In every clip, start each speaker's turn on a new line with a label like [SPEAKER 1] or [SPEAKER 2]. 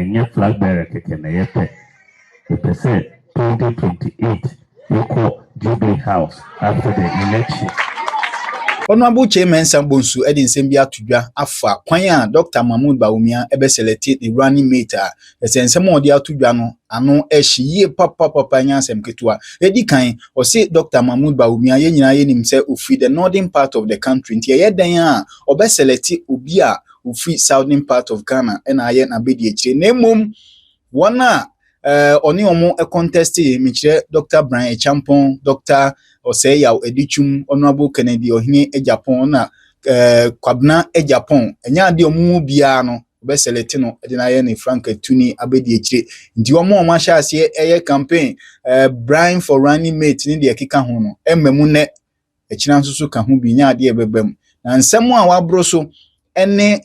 [SPEAKER 1] ɛnyɛ flag bearer kɛkɛ na yɛpɛ. Yɛpɛ sɛ 2028 yɛkɔ Jubilee House after the election.
[SPEAKER 2] Honorable Chairman Sambonsu Edin Sembia Tudwa afa kwan a Dr. Mahmoud Bawumia ebe select the running mate a ensem odi atudwa no ano ehyiye papa nyansem ketua edi kan o say Dr. Mahmoud Bawumia ye nyina ye nim say ofi the northern part of the country nti ye dan a obe select obi a ofi southern part of Ghana na aye na bedi ekire na mom wona oni omo e contest mi kire Dr. Brian Champon Dr. Ose yaw edichum Honorable Kennedy Ohine Ejapon na Kwabna Ejapon enya ade omu bia no be select no de na ye ne Frank Tuni abedi ekire ndi omo ahya ase eye campaign Brian for running mate ni de ekeka ho no emmemu ne ekira nsusu ka ho bi nya ade ebebam na nsem a wabro so ene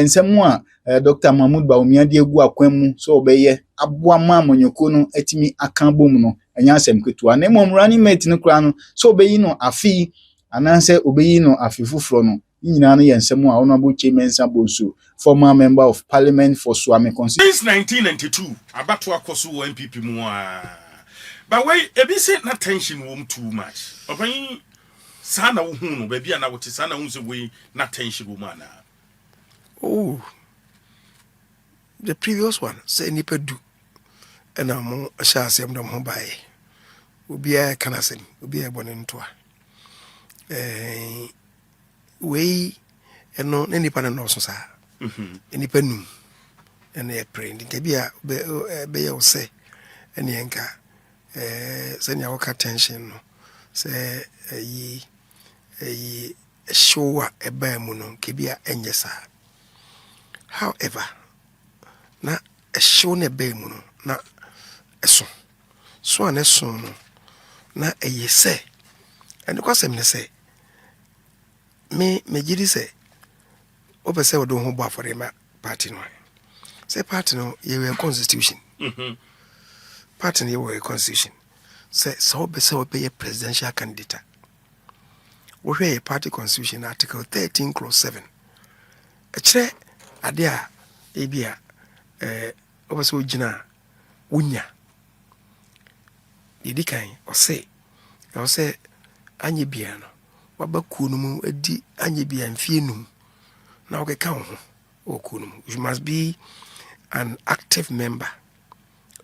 [SPEAKER 2] nsem a Dr. Mahmoud Bawumia de egu akwan mu so obeye aboa ma amonyoko no atimi aka bom no enya asem ketua na mom running mate no kra no so obeyi no afi ananse obeyi no afi fufuro no nyina no ye nsem a Honorable Chairman Sambonsu former member of parliament for Swami constituency
[SPEAKER 3] since 1992 abato akoso wo MPP mu a but why ebi say na tension wom too much oban sana wo hu no ba bia na wote sana hu se we na tension wom ana.
[SPEAKER 4] Oh, the previous one say nipa do and I'm sure say am ho bae obi a kana sem obi a bone ntoa we eno nipa na no so sa nipa num ene e pray ndi bia be ye say ene enka say nya waka tension no say yi show a ba mu no ke bia enye sa. However, na a show ne be mu no na eso so an eso no na eye say and because em ne say me gidi say obese wo do ho bo afore ma party no say party no ye we constitution party no ye we constitution say so obese wo be presidential candidate wo hwe party constitution article 13 clause 7 a kire ade a ebia obese ogina unya didikan o say anye bia no wabaku no mu adi anye bia mfie num na okeka ho oku no you must be an active member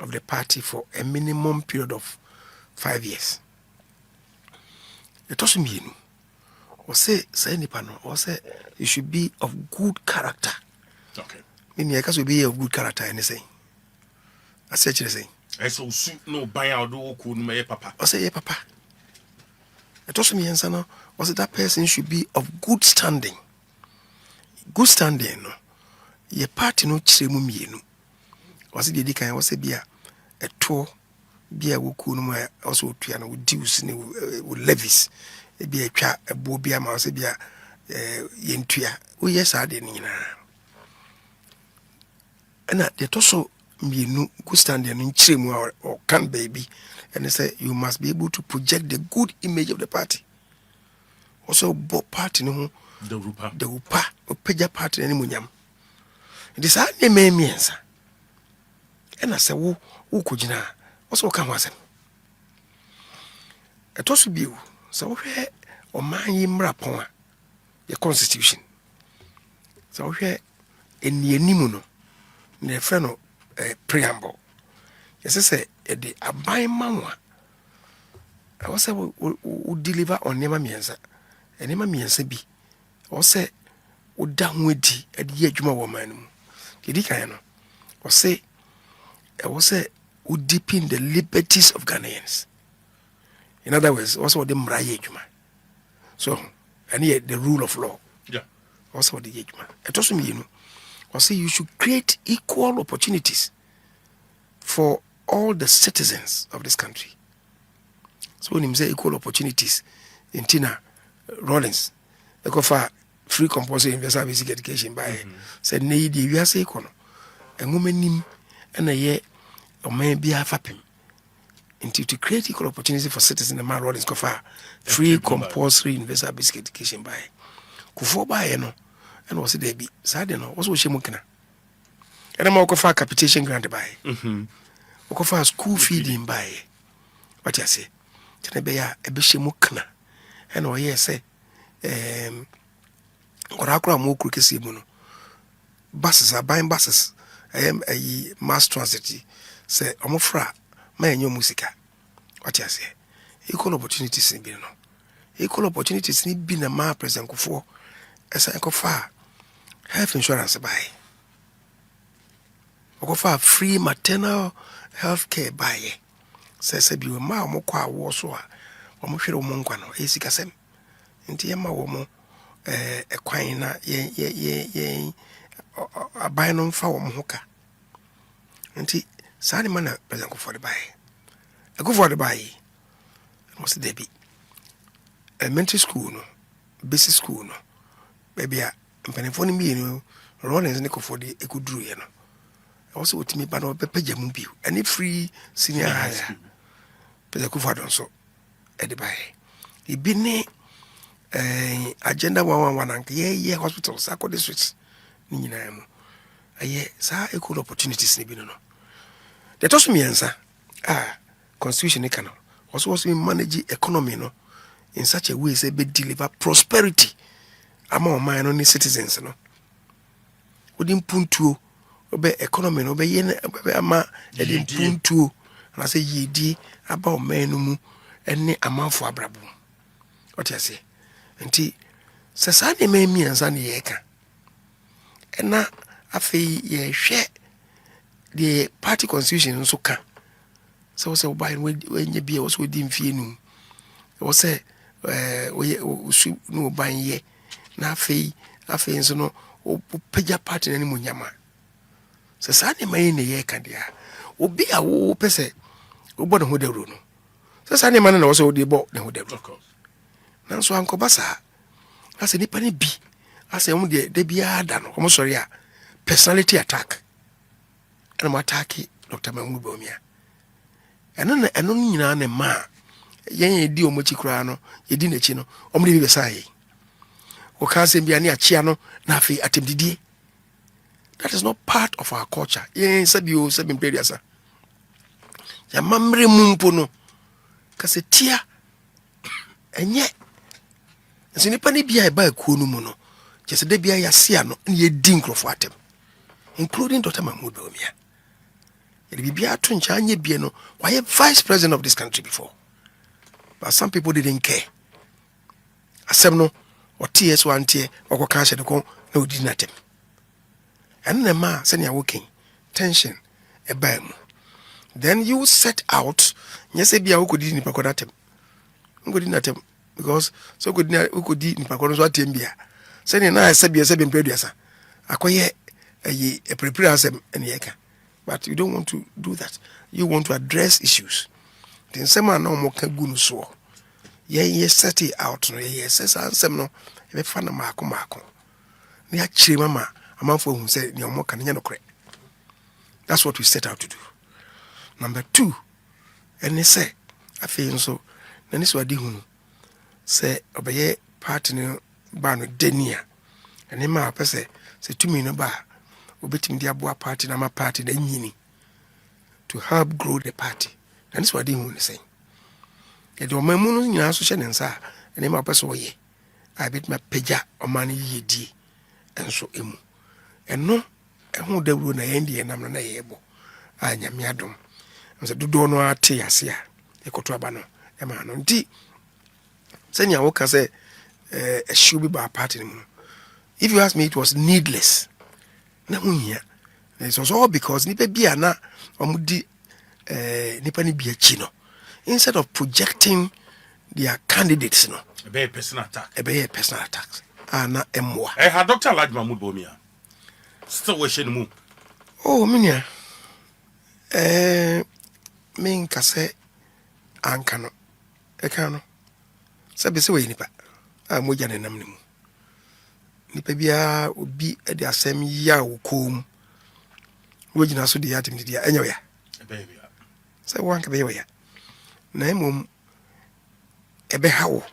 [SPEAKER 4] of the party for a minimum period of 5 years. It also mean o say nipa no o say you should be of good character.
[SPEAKER 3] Okay.
[SPEAKER 4] Meaning you can be of good character anything. I said you say.
[SPEAKER 3] I so no buy out do ku no me papa.
[SPEAKER 4] I say papa. It also means no was that person should be of good standing. Good standing no. Ye party no chire mu mienu. Was it the kind was bia a tour bia wo ku no also tua no dues ni levies. E bia twa ebo bia ma was bia yentua. O yes ade ni nyina. And they also mean good standing in chim or can baby, and they say you must be able to project the good image of the party. Also, both party no the Rupa or Peja party any munyam. It is a name means. And I say, who could you now? Also, come was it? It also be so here or my imrapon the constitution. So here in the Nimuno. Ne friend preamble. Yes, say the abai manwa. I was say we deliver on nema miensa. E nema miensa bi. O say o da nwedi e de adwuma wo man mu. Didi kan no. O say we deepen the liberties of Ghanaians. In other words, also the mraye adwuma. So, and here the rule of law.
[SPEAKER 3] Yeah.
[SPEAKER 4] Also the adwuma. It also mean you know I say you should create equal opportunities for all the citizens of this country. So when you say equal opportunities, in Tina Rollins, they go for free compulsory universal basic education by said need you are say kono. And women nim and a year or maybe a fapping. Until to create equal opportunity for citizens in the man Rollins go for free compulsory universal basic education by Kufo by no. And was it be sad no was she mukina And I'm for capitation grant by. For school feeding by. What you say? Tenebeya a bishimukna. And oh yes, say, Orakura Moku Kisimuno. Buses are buying buses. I am a mass transit. Say, Omofra, my new musica. What you say? Equal opportunities in Bino. Equal opportunities need been a ma present for as I go far. Health insurance by. Go far free maternal health care by. Says a be a ma mokwa warsaw. Omoshiro Monquano, a sikasem. Inti Yama womo a quina ye a binom for Mohoka. Inti Sani Mana present for the buy. I go for the buy. What's the debit? Elementary school, no, basic school, no, baby. I'm penny for me, you know, Rollins Nico for the Ekudru, you know. Also, with me, but no pepper jamubi, and it free senior higher. But I go for so at the buy. He been agenda 111 yeah hospital Sako districts Ninamo. A year, sir, equal opportunities in Bino. The toss me answer. Constitution econo was we manage economy no in such a way say be deliver prosperity among my only citizens no. Wouldn't puntu obe economy no be yen ama edin puntu and I say ye about menumu any amount for abrabu. What you say? Nti sesane me mi ansa ne ye ka. Ena afei ye hwe the party constitution nso ka. So say buy when you be also within few no say no buy ye na afei nso no o pagya party na mu nyama. Sesane man ne ye ka dia obi a wo pese wo bo ne ho dawro no. Sesane man na wo say wo de bo ne ho dawro. Nanso ankoba sa ase nipa ne bi ase mu de bia da no omo sori a personality attack and I'm attacking Dr. Bawumia. Ɛno nyina ne ma yɛn yɛdi omochi kura no yɛdi n'akyi no ɔmo de bi bɛsae wɔka asɛm bia ne akyea no na afei atemdidie. That is not part of our culture. Yɛn sɛbi mpɛdiasa yɛma mmere mu mpo no kasɛ tia ɛnyɛ nso nipa ne bia ɛba akuo no mu no kyɛ sɛ da bia yɛasea no ne yɛdi nkurɔfo atem including Dr. Bawumia. Bibia to nchanye bie no why vice president of this country before, but some people didn't care. Asem no or TS1 tie or cash the con no did not him. And the ma send you working tension a bam. Then you set out yes be who could in pacodatem. Good in atem because so good who could in paconos what bia. Sending I said be a 7 period. Acquire a prepare asem and yeka. But you don't want to do that. You want to address issues. Then someone no more can go so. Ye set it out. No, ye says ansem no. Ebe fana mako. Ni achiri mama. Amanfo who say ni omo kan no kre. That's what we set out to do. Number 2, and they say afei nso na ni so adi hu say obeye party no ba no denia. And ma pese say tumi no ba obetim dia boa party na ma party da nyini to help grow the party. And this what they want to say. E do mamu no nyina so hye ne nsa ene ma pese oye I bet my peja o mani yedi enso emu eno ehu dawuro na yendi enam na yebo anya mi adom nso dodo no ate ase a ekoto aba no e ma no nti senya wo ka say a should be by party no. If you ask me, it was needless. It was all because nipa bia na omudi nipa ni bia chi no, instead of projecting their candidates no
[SPEAKER 3] a be personal attack
[SPEAKER 4] na emwa
[SPEAKER 3] ha Dr. Bawumia still wishing mu
[SPEAKER 4] oh minia min kase anka no e kan no sabe se we nipa a moja ne nam ne mu nipa bia obi e de asem ya wokom wo gina so de yatim de dia enyo ya
[SPEAKER 3] baby
[SPEAKER 4] say wan ka be ya na emom ebe hawo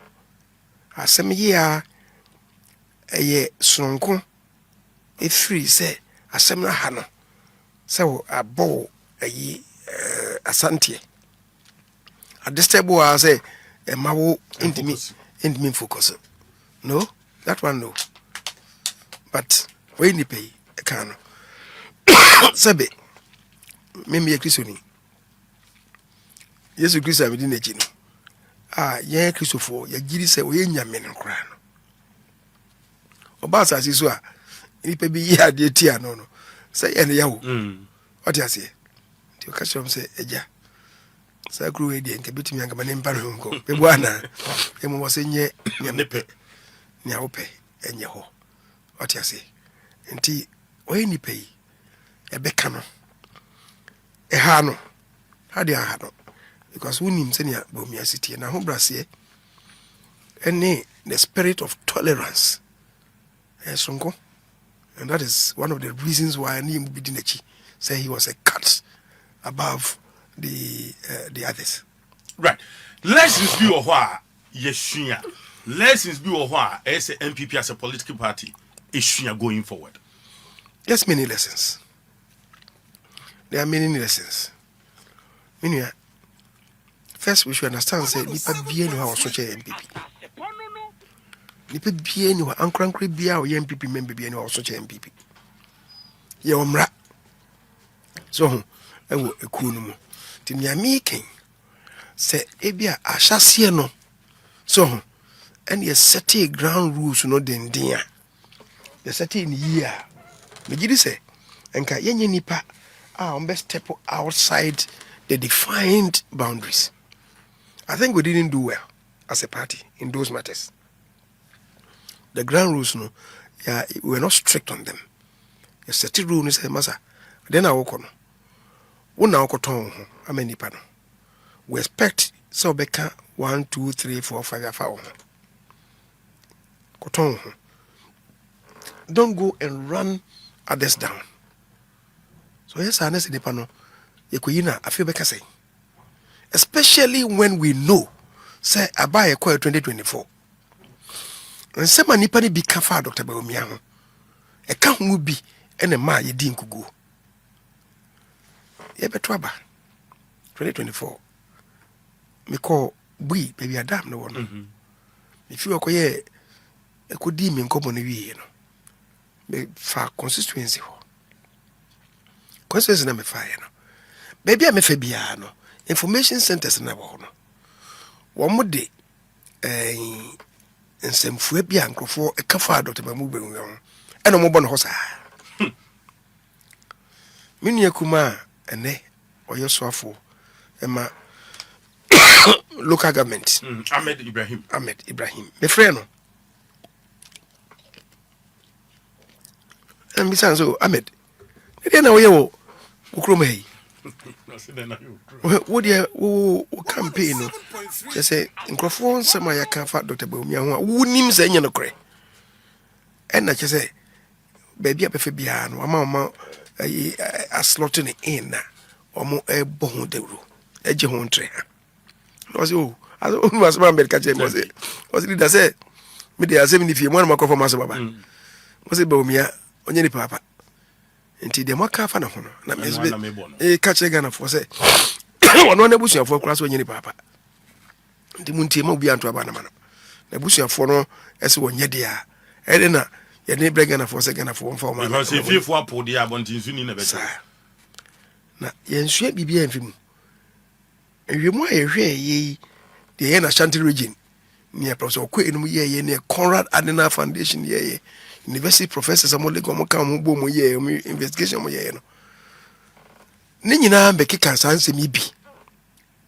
[SPEAKER 4] asem ya eye sonko e free say asem na ha no So a bow Asante. At this table, I say, a mawo intimate focus. No, that one no. But when you pay a can, Sabe, maybe a Christian. Yes, Christian within a gino. Ah, yeah, Christopher, ya giri say, we in your men and crown. Obasa as is wa, if be ya dear tia no. Say any yaw. What you say? To custom say, Eja. Sa grew a day and kabit me and my name Barungo. Bebuana, and was in ye nipe, niaope, and yaho. What you say? And tea, when you pay a becano, a hano, how do I have because we need senior Bawumia city and I hope Brassier and the spirit of tolerance. And that is one of the reasons why I need Bidinechi say he was a cut above the others.
[SPEAKER 3] Right. Lessons be or why yes, lessons be or why as a MPP as a political party is going forward.
[SPEAKER 4] There's many lessons. There are many lessons. Meaning, first we should understand say nipa bia no was such a MPP. Nipa bia no ankrankre bia o MPP member bia no was such a MPP. Ye omra. So ewo eku no mu. Ti nia making say ebia ahyase no. So and ye set ground rules no den a. Ye set in year. Me gidi say enka yenye nipa best step outside the defined boundaries. I think we didn't do well as a party in those matters. The ground rules, no, yeah, we were not strict on them. A certain rule is a massa. Then I walk on. One now got on. How many panel? We expect so Becca 1, 2, 3, 4, 5, 5. Cotton. Don't go and run others down. So yes, I know the panel. Yekuyina, I feel Becca say. Especially when we know, say, I buy a coil 2024. And some nipani be kafa Dr. Bawumia. A count will be and a ma ye din kugu. Ye betwaba 2024. Me call we baby a damn no one. If you are a could deem in common, you know, me far consistency. Consistency na me fire. Baby, I'm a Fabiano. Information centers na wo no wo mo de nsɛmfua bi a nkrofo ɛkafa Dr. Mamu Bawumia ho ɛna mo bɔ no ho saa menua kuma ene ɔyɛ soafo ɛma local government
[SPEAKER 3] Ahmed
[SPEAKER 4] Ibrahim me frɛ no and bisan so Ahmed ne na ɔyɛ wo ukrom hey what do campaign? They say, in Crawford, some I can't fight Dr. Bawumia, who names any no cray. And I just say, baby, up a Fabian, or mamma, a slotting in or more a bone de ru, a jehon tray. Was you, as almost my bed catching was it? Was it that said, maybe I 70 if you want my coffee, Master Baba? Was it Bawumia on any papa? Nti de maka fa na hono na mesbe catch Ghana for say one ebusuan for class wonyini papa nti muntie ma obi anto aba na mana na ebusuan for no ese wonye de a ede na ye ne bre Ghana for say Ghana for one for man
[SPEAKER 3] because if you for apodi abontin su ni na beto
[SPEAKER 4] na ye nsua bibia mfimu enwemu a ye hwe ye de ye na Ashanti region ni professor ko enum ye ne Conrad Adena Foundation ye university professors amole go mo kan mo bo mo ye investigation mo ye no ne nyina be keka sanse mi bi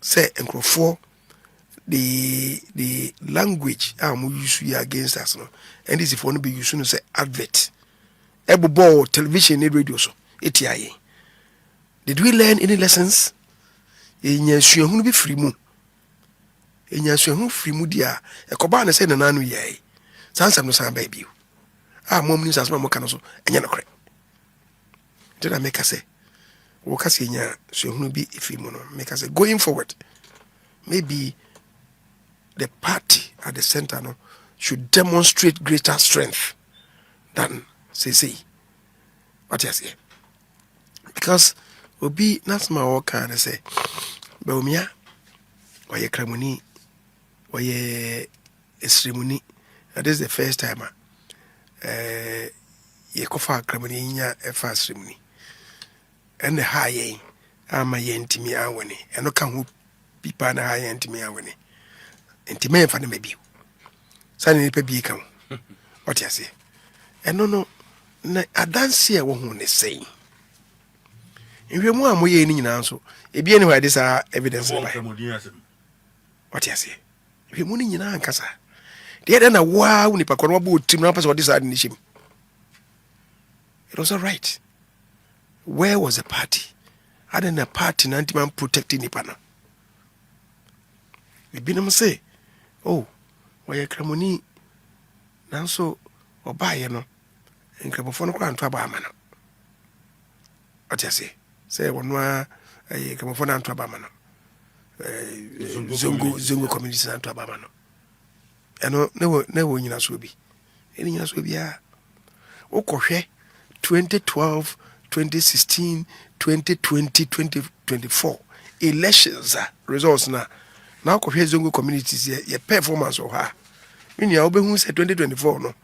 [SPEAKER 4] say enkrofo the language mo use you against us no and this if one be use no say advert ebobo television and radio so etiaye did we learn any lessons enya suahunu bi free mu enya suahunu free mu dia ekoba na say na nanu ye sansam no san ba bi mom news as mo kan so enya no kre did I make us say wo ka say nya suahunu bi ifi mu no make us say going forward maybe the party at the center no should demonstrate greater strength than say what you say because obi that's my work and say Bawumia oye kramuni oye esrimuni. That is the first time ye kofa kramuni nya efa esrimuni and the high ama ye ntimi awene eno ka ho pipa na high ntimi awene ntimi fa na mabi sane ni pa bi ka ho what you say eno no na adanse e wo ho ne sei If mu amoye ni nyina nso ebi eni hwade sa evidence na what you say if mu ni nyina ankasa de na wa uni pa kono ba otim na pese wode sa ni shim it was all right. Where was the party? I didn't a party man protecting Nipana. We been say, oh, why a cramoni now so or buy you know and cramophone crown to a barman. What you say one more a cramophone and to a barman. Zungu communities and to a barman. And no in us will be. Any us will be a Okoshe 2012. 2016, 2020, 2024 elections results now cohere zongo communities ye performance of her. Meaning who said 2024 no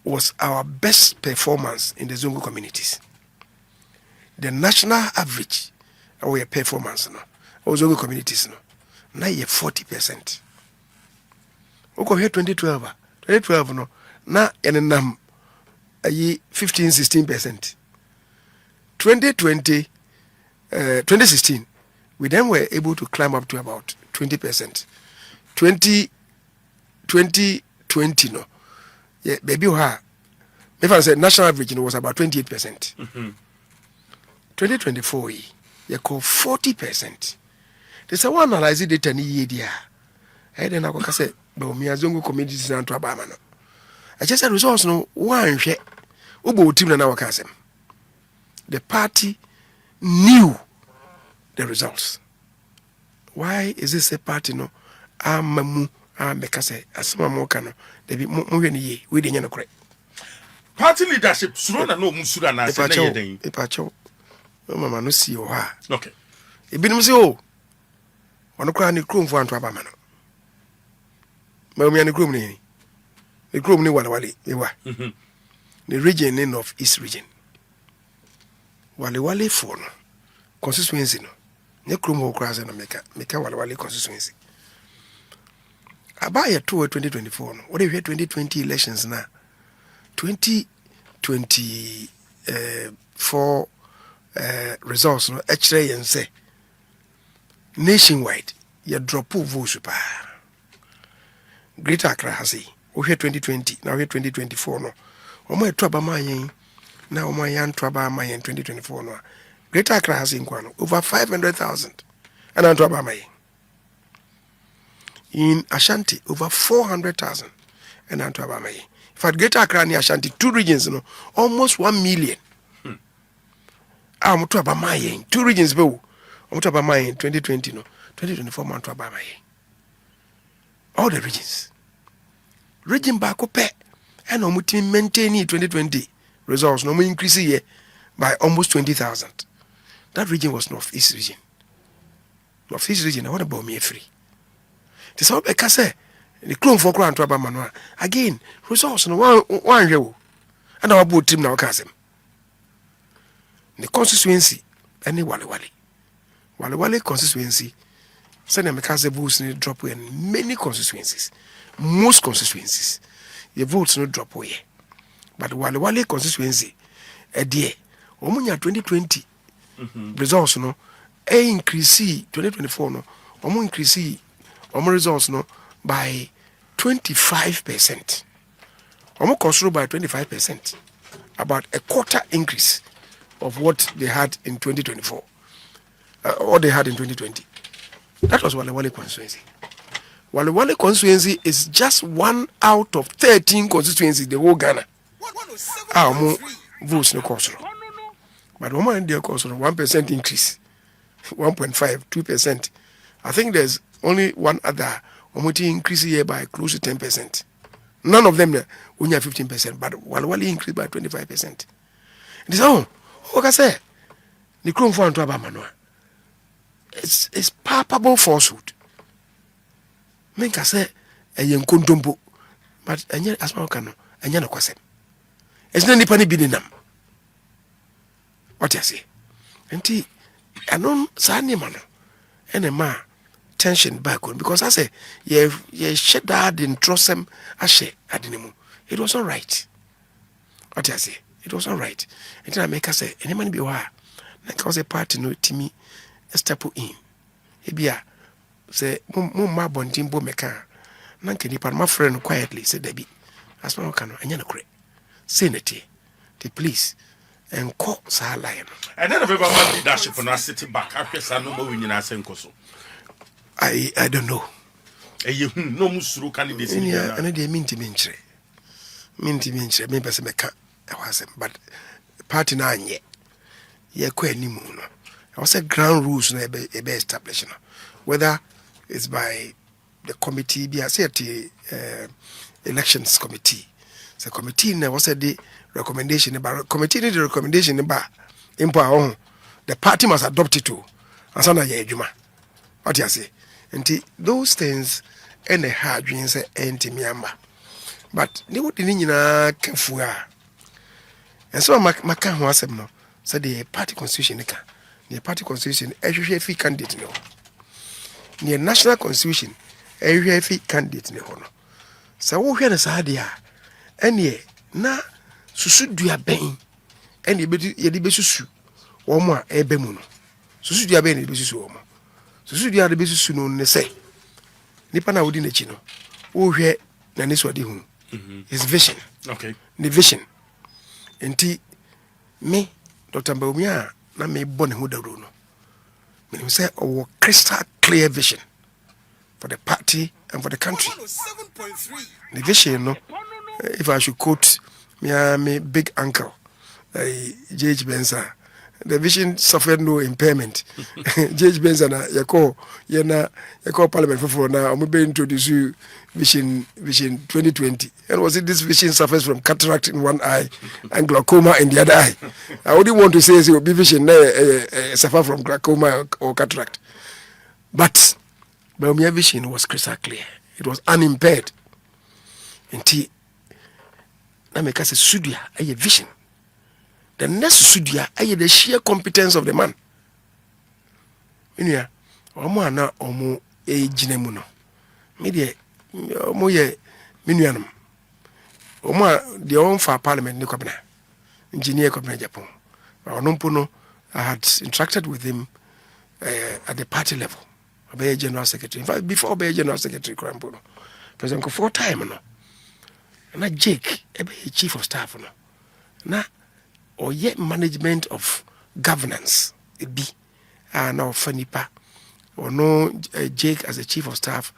[SPEAKER 4] was our best performance in the zongo communities. The national average our performance no or zongo communities no now ye 40%. Cohere 2012 no na enam 15-16%. 2016, we then were able to climb up to about 20%. 2020, no, yeah, baby, if I said national average, was about 28%. 2024, you call 40%. There's a one analyze data ni year. I then I say, Bawumia zongo communities and to Abamano. I just said results no one share. Ubo team na wakasem. The party knew the results. Why is this a party no? Amamu amekase asema mokano. Debi mo ye we dey nyano kore.
[SPEAKER 3] Party leadership surona no musura na se na yeden.
[SPEAKER 4] Epacho. Mama no si o ha.
[SPEAKER 3] Okay.
[SPEAKER 4] Ebinim se o. Ono kra ni krom fo anto abama no. Bawumia ni krom ni. Ni krom ni wale ewa. The region in of East region. Wale for no constituency no. Ne krom ho kra se no meka wale constituency. About year 2024 no. What if 2020 elections na 2024 results no actually yen say nationwide you drop votes pa. Greater Accra has say we 2020 now we 2024 no. Omo eto abama yen na omo yan to abama yen 2024 no. Greater Accra has in kwano over 500,000 and anto abama yen. In Ashanti over 400,000 and anto abama yen. In fact, Greater Accra and Ashanti, two regions, no, almost 1 million. I'm to abama yen. Two regions be. I'm to abama yen 2020 no. 2024 man to abama yen. All the regions. Region back up and I'm to maintain 2020 results no more increase here by almost 20,000. That region was Northeast region. Northeast region, I want to buy me free. This all because the clone for Crown to Abama again results no one year and our boat team now casem. The constituency any Wale constituency send them because the votes need drop away in many constituencies. Most constituencies the votes no drop away. But Wale constituency a day Omunya 2020 results no increase 2024 no increase results no by 25%. Consider by 25%. About a quarter increase of what they had in 2024. Or they had in 2020. That was Wale constituency. Wale constituency is just 1 out of 13 constituencies the whole Ghana. Votes no cost. But woman in their cost 1% increase. 1.5, 2%. I think there's only one other increase here by close to 10%. None of them only have 15%, but Wale increased by 25%. It is oka say ni krom fo anto aba mano it's palpable falsehood menka say eye nkontompo but enye asma oka no enye no kwasem esna nipa ni bi ni nam what you say enti anon sa ni mano ene ma tension back on because I say ye shed that in trosem ashe adinimu it was all right what you say it was all right enti na make us say any man bi wa na cause a party no timi step in ebia say mo ma bontin bo meka na nke nipa ma friend quietly say dabi as ma kan anya na kure say neti the police and call sa line
[SPEAKER 3] and then everybody man leadership na city back after no mo win na senko so
[SPEAKER 4] I don't know
[SPEAKER 3] no musuru candidates ni
[SPEAKER 4] na and they minti menchre me pese meka e wasem but party na anye ye kwa animu no I was a ground rules na be established no whether it's by the committee be as elections committee so committee na was the recommendation about committee need the recommendation ba impo the party must adopt it too asana ye adwuma what you say and those things and the hard dreams anti miamba but they would nyina kafua and so maka ho asem no so the party constitution ka the party constitution ehwehwe fi candidate no the national constitution ehwehwe fi candidate no no so wo hwe na sa dia ene na susu dua ben ene ye de besusu wo mo a ebe mu no susu dua ben ne besusu wo mo susu dua de besusu no ne say nipa na wodi na chi no wo hwe na ne so de hu his vision
[SPEAKER 3] okay
[SPEAKER 4] the vision enti me Dr. Bawumia na me born hu dawro no me say our crystal clear vision for the party and for the country. The vision no if I should quote me big uncle J.H. Benza, the vision suffered no impairment. J.H. Benza na yako parliament for now I'm be introduce vision 2020 and was it this vision suffers from cataract in one eye and glaucoma in the other eye. I wouldn't want to say it will be vision suffer from glaucoma or cataract, but Bawumia vision was crystal clear. It was unimpaired. Until na make us a sudia a vision. The next sudia a the sheer competence of the man. Minia omo ana omo e ginemu no. Me de omo ye minuanum. Omo de on for parliament ni kwabena. Engineer kwabena Japan. Onompo no I had interacted with him at the party level. Obey General Secretary. In fact, before Obey General Secretary Krampo, President for time no. Na Jake, chief of staff no. Na or yet management of governance be now Fanipa or no Jake as a chief of staff.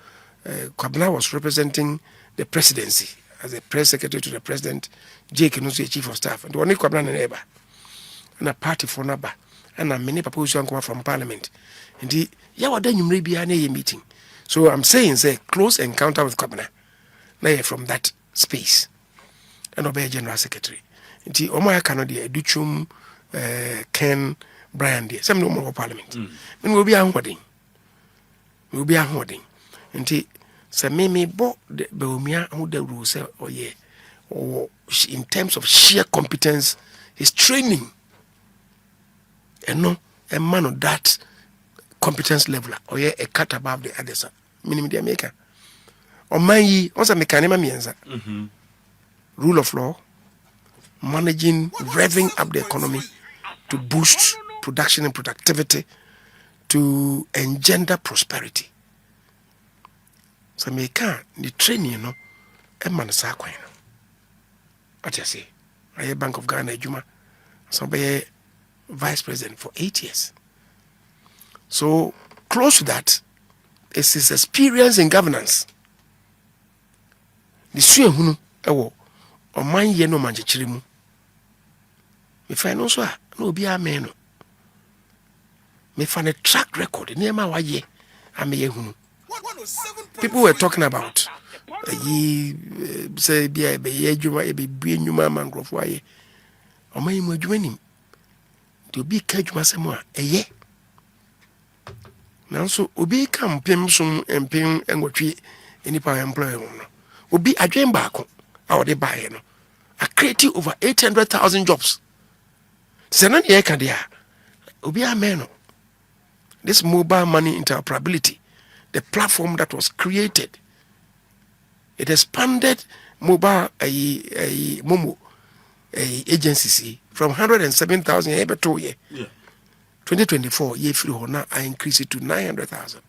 [SPEAKER 4] Kwabena was representing the presidency as a press secretary to the president. Jake was the chief of staff. And the one Kwabena neighbor and a party for naba and a many proposals come from parliament. And the meeting. So I'm saying say close encounter with Kwabena. Now from that space and Obey General Secretary. And the Omaya Canada, Duchum, Ken, Brian, some no more parliament. And we'll be unhoarding. We'll be unhoarding. And the Samimi bought the Bawumia who the rules or yeah, or in terms of sheer competence, his training. And no, a man of that competence level or yeah, a cut above the others. Minimum the maker. Or my also mechanism means rule of law, managing, revving up the economy to boost production and productivity, to engender prosperity. So me can the training, a man sakwa. What you say? I a Bank of Ghana Juma, so be vice president for 8 years. So close to that is his experience in governance. The sue hunu ewo o man ye no manchechire mu. Me find also no obi amen no. Me find a track record near wa ye ame hunu. People were talking about say bia be ye adwuma e be bue nnwuma mangrofo aye. O man mu adwuma nim. to be Kajmasemo, a ye. Now, so Obi come pim sum and pim and what we any power employer. Obi a dream back or the buyer. A creating over 800,000 jobs. Senan Yekadia. Obi a man. This mobile money interoperability, the platform that was created, it expanded mobile Momo agencies from 107,000 every 2 years. 2024 year free now I increase it to 900,000.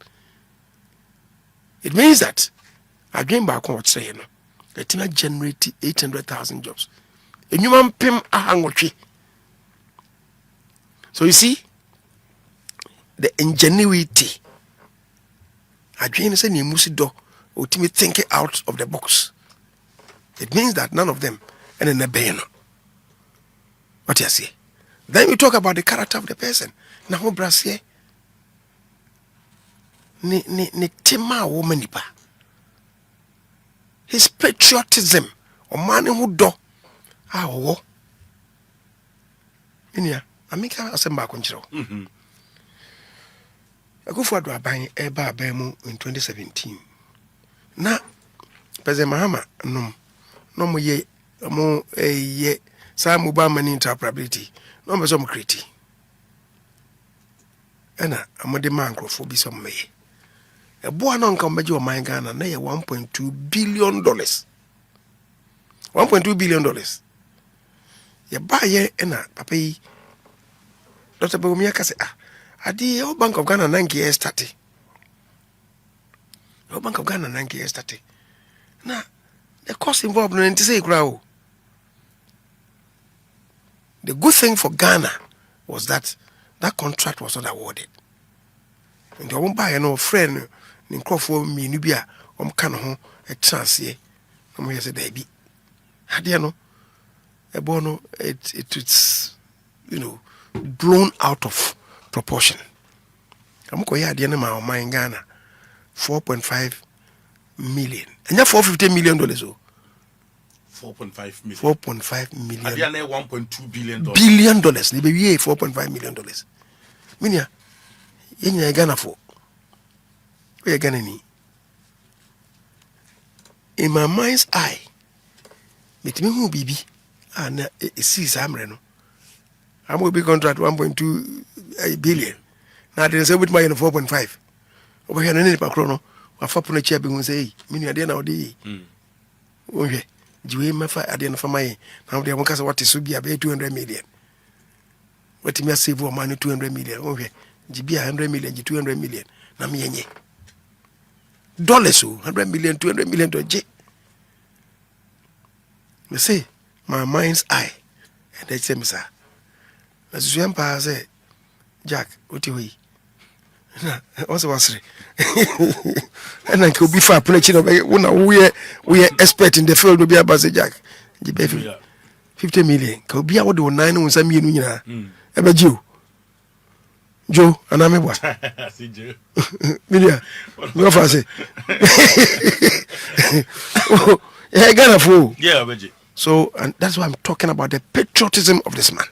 [SPEAKER 4] It means that again back on what say no, the team generate 800,000 jobs. And you man pim ahangochi. So you see the ingenuity. Again say ni musido ultimate thinking out of the box. It means that none of them and in the beno. What you see? Then we talk about the character of the person. Now, who brassier? Ni tema womanipa. His patriotism, or man who do. Wo. Minya, amika asemba kunchiro. Akufo ado aban eba abemu in 2017. Na President Mahama no mo ye sa mobile money interoperability. No me some create. Ena amade mankrofo bi some meye. Ebo ano nka mbeje o man Ghana na ye 1.2 billion dollars. 1.2 billion dollars. Ye ba ye ena papa yi Dr. Bawumia ka say adi o Bank of Ghana nanki ye start. O Bank of Ghana nanki ye start. Na the cost involved no enti say kura o. The good thing for Ghana was that contract was not awarded. And the one buy no friend in Crawford me nubia kano a chance ye. No more say baby. Hadiano a bono it's blown out of proportion. I'm going to my mind Ghana 4.5 million. And you $450 million.
[SPEAKER 3] 4.5 million.
[SPEAKER 4] 4.5 million.
[SPEAKER 3] At the end, $1.2 billion.
[SPEAKER 4] Billion dollars. They be $4.5 million. Minya, you Ghana for. Where Ghana ni? In my mind's eye, it me who bibi and it sees Amreno. I'm going to be contract 1.2 billion. Now they say with my 4.5. Over here, any pakrono. I fap on a chair being say, Minya, then I'll be. Okay. Jiwe mafa adiana for my now they want what is be about 200 million. What me save money 200 million. Okay. Jibi 100 million, 200 million. Na me yenye. Dollars 100 million, 200 million to J. Me say my mind's eye. And they say me sir. As you say Jack, what you also was and I could be far pledging of we are expert in the field to be about Jack. 50 million. Could be out of 9 on some year. Ever Joe and I'm a what? Media. No fancy. Yeah, I got a fool.
[SPEAKER 3] Yeah, Reggie.
[SPEAKER 4] So, and that's why I'm talking about the patriotism of this man.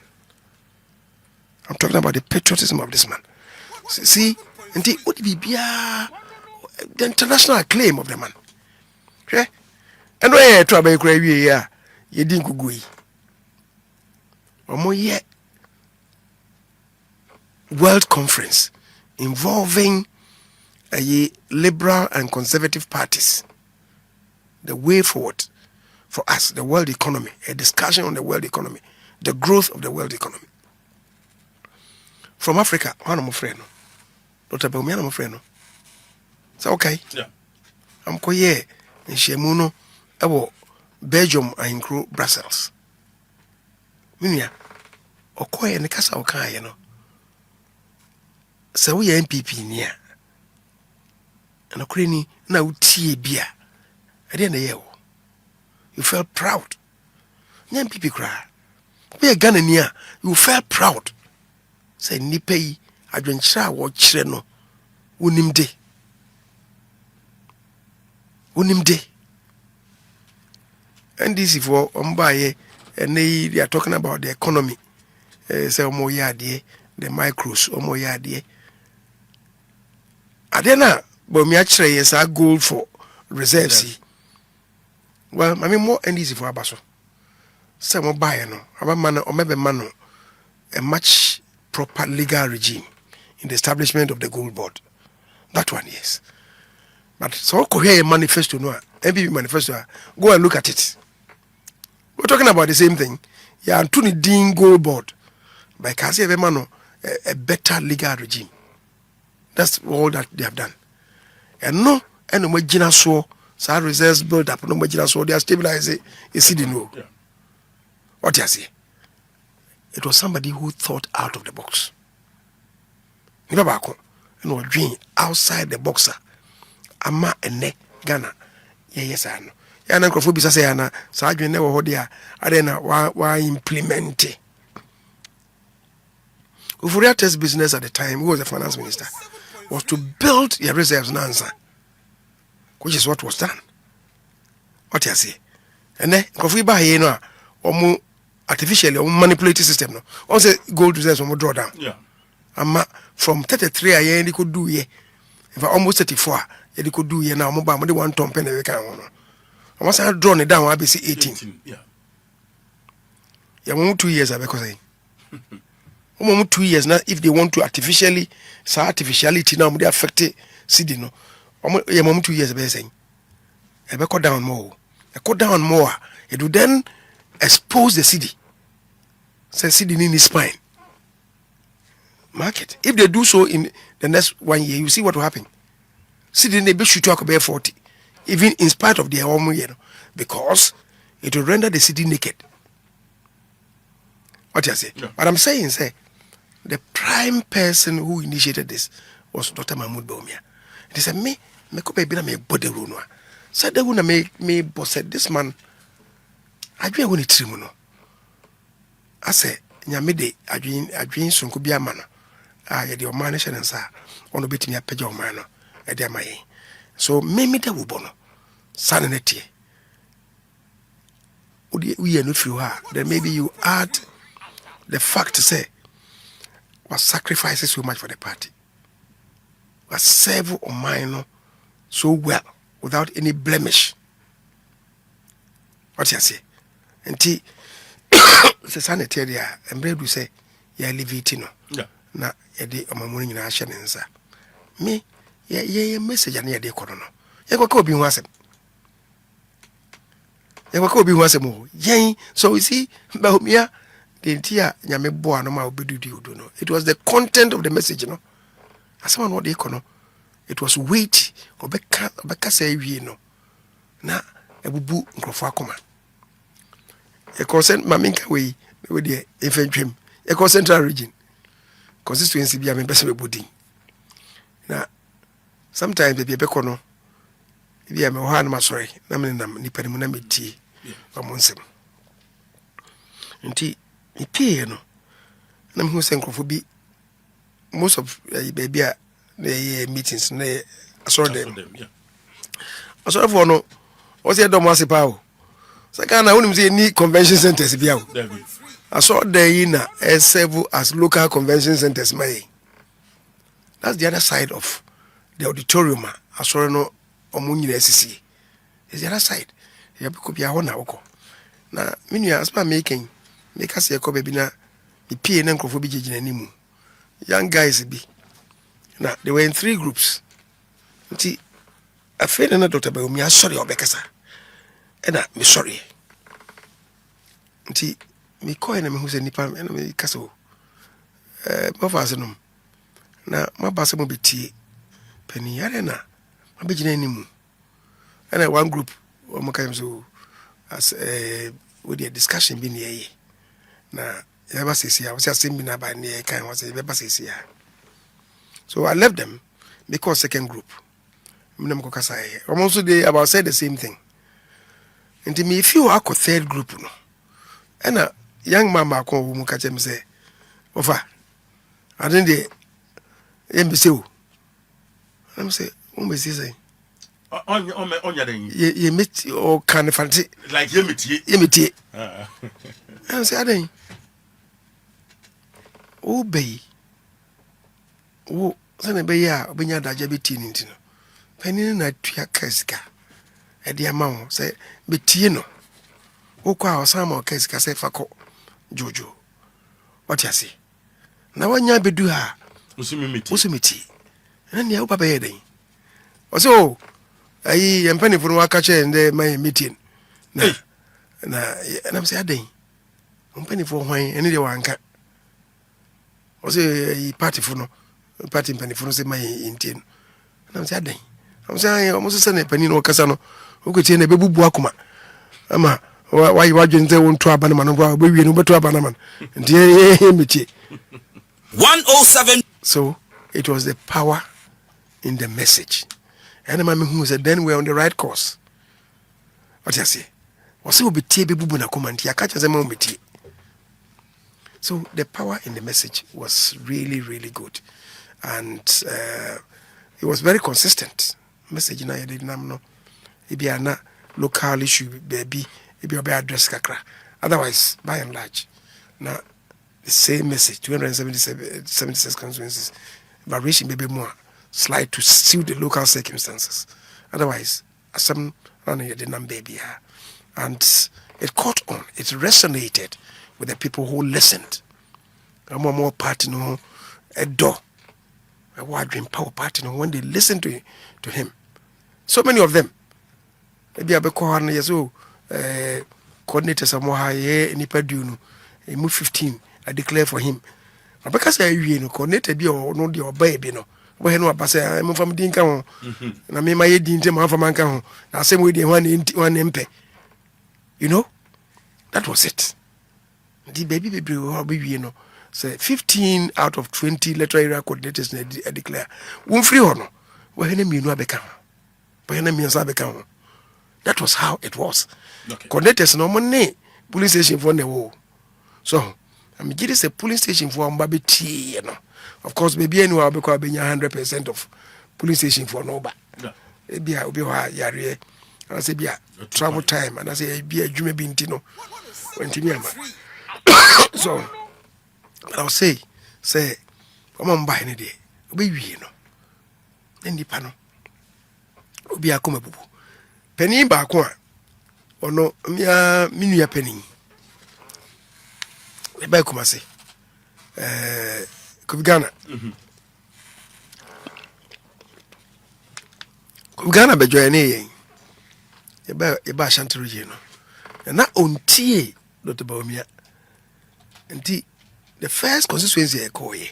[SPEAKER 4] I'm talking about the patriotism of this man. See, and the international acclaim of the man. Okay? And where you trouble crazy, yeah, you didn't go. Or more yet, World Conference involving liberal and conservative parties. The way forward for us, the world economy, a discussion on the world economy, the growth of the world economy. From Africa, one of my friends, Dr. Bawumia, my friend. So okay.
[SPEAKER 3] Yeah.
[SPEAKER 4] I'm koye in Shemuno, Belgium, and include Brussels. Minya, okoye ne kasa okaye no. So we MPP near. And okrini na utie bia. I didn't know. You felt proud. MPP cry. We are Ghana near. You felt proud. Say nipei adwenchira wo kire no unimde and this is for ombaye and they are talking about the economy say omo yadie the micros omo yadie adena Bawumia chere yes a goal for reserves. Well, I mean more easy for abaso. Say mo buy no, aba man or maybe man a much proper legal regime in the establishment of the gold board. That one, yes. But so hear a manifesto no, MPP manifesto, go and look at it. We're talking about the same thing. Yeah, and to the gold board. By Kasi Evemano, a better legal regime. That's all that they have done. And no, and no Gina so reserves build up, no Gina so they are stabilizing a city no. What you say? It was somebody who thought out of the box. You know, dream outside the boxer. Ama ene Ghana. Yes, I know. Yana Crofobisa say, Anna, Sergeant never hold there. I don't know why implement it. Ufuria test business at the time, who was the finance minister, was to build your reserves in answer, which is what was done. What you say? And then, Kofiba, you know, or artificially or manipulated system. No, also gold reserves or draw down.
[SPEAKER 3] Yeah.
[SPEAKER 4] From 33 a year, they could do ye. If almost 34, they could do ye now. Mobile money 1 ton pen every kind. Once I drawn it down, I'll be 18.
[SPEAKER 3] Yeah.
[SPEAKER 4] Yeah, 2 years, I because say. 2 years now, if they want to artificially, artificiality now, they affect CD no. 2 years, I saying. I cut down more. I cut down more. It will then expose the CD. Say CD in his spine. Market. If they do so in the next 1 year, you see what will happen. CD they be shoot about 40, even in spite of their own year, because it will render the CD naked. What you say?
[SPEAKER 3] Yeah.
[SPEAKER 4] But I'm saying, say, the prime person who initiated this was Dr. Mahmoud Bawumia. He said, me could be a body rule. Said they wouldn't make me boss this man. I dream when it's true. I say, Nyamide, I dream soon could be a man. I the manation and sir, on a bit me a page of man. I dare my so me the wubono. Sanity. We are not you are. Then maybe you add the fact to say was sacrifices so much for the party. Was serve or minor so well without any blemish. What you say? And the sanitary there, and bread will say, yeah, leave it no.
[SPEAKER 3] Yeah.
[SPEAKER 4] Na yɛde ɔmamuni nyinaa ahyɛ ne nsa me yɛ message ane yɛde kɔ no no yɛkɔka obi ho asɛm o yɛn so you see Bawumia the ntia nyame boa no ma obedudi odo no it was the content of the message no asɛm no de kɔ no it was weight obɛka sɛ awie no na ebubu nkrɔfo akoma yɛkɔ sɛ maminka wei de efentwem yɛkɔ central region constituency be a member of building. Now, sometimes the people no, be a man, sorry, Naminam, Nipanamiti, or Monsem. Until he pay no, Nam who sent for be most of baby the meetings, I saw them. I saw for no, what's your domasipow? So I can't only say any convention centers. I saw the inner as several as local convention centers. That's the other side of the auditorium. I saw no Omuni SCC. It's the other side. You could be a honor. Now, when you ask making, make us a copy bina, the P and Nkrofobi anymore. Young guys be. Now, they were in 3 groups. See, I feel another Dr. Bawumia, sorry, Obekasa. And I'm sorry. See, me call him who's a nipa and me castle. Mavasanum. Now, my bassam be tea. Penny Arena. I be anymore. And one group, one more time so as with the discussion being here. Now, never says here, I was just saying, by near kind was a never says here. So I left them because second group. I'm also they about said the same thing. And to me, if you are a third group, no, and a young mama called who catch him say, Ofa, I didn't the embassy. I'm say, say,
[SPEAKER 3] on your day,
[SPEAKER 4] you meet or kind of fancy
[SPEAKER 3] like imitate.
[SPEAKER 4] I'm say, I didn't. obey wo sene be ya obenya daje beti ni ntino pani na tua kasika e de ama wo se betie no wo kwa osama kasika se fako jojo what you say na wanya bedu ha usumiti na ne wo be den oso ayi yempani funu wakache nde my meeting na na mse aden mpani fo hwan ene de wanka oso ayi party funu party mpani funu se my intien na mse aden amse ayi omuso se ne pani no kasa no okotie na bebubu akoma ama why wadwenze wonto abana man bo wie no beto abana man ntie metie
[SPEAKER 5] 107.
[SPEAKER 4] So it was the power in the message. And my who said, then we're on the right course. What you say? Was it be bubu na command? Ya catch as a moment. So the power in the message was really, really good, and it was very consistent. Message na yedi namno. Ibi ana local issue baby. Ibi obe address kakra. Otherwise, by and large, na the same message. 276 constituencies. Variation maybe more. Slide to suit the local circumstances. Otherwise, some running the number baby, and it caught on. It resonated with the people who listened. A more party no a door, a wide dream power party no when they listened to him. So many of them. Maybe I be called years old. Coordinator somewhere high nipa duno. He moved 15. I declare for him. Because I coordinator be or no the baby no. Where no pass I'm from Dinka ho na me my dinte ma from anka ho na same way the one MP, you know. That was it. The baby you know, say 15 out of 20 electoral area coordinators na declare won free ho no where na mienu abeka ho where na miensa abeka ho. That was how it was. Okay. Coordinators no money police station for the wo. So I'm getting a police station for mbabeti, you know. Of course, maybe anywhere because be 100% of police station for no but. Be a yare. I say be a travel time and I say be a jume bintino. When so I'll say come on by any day. Be you know. Then the panel. Be a come bubu. Penny ba kwa. Or no minu ya penny. Eba kuma say. Ghana. Ghana be join ye. Eba Ashanti region. And na ontie Dr. Bawumia. Nti the first constituency e call ye.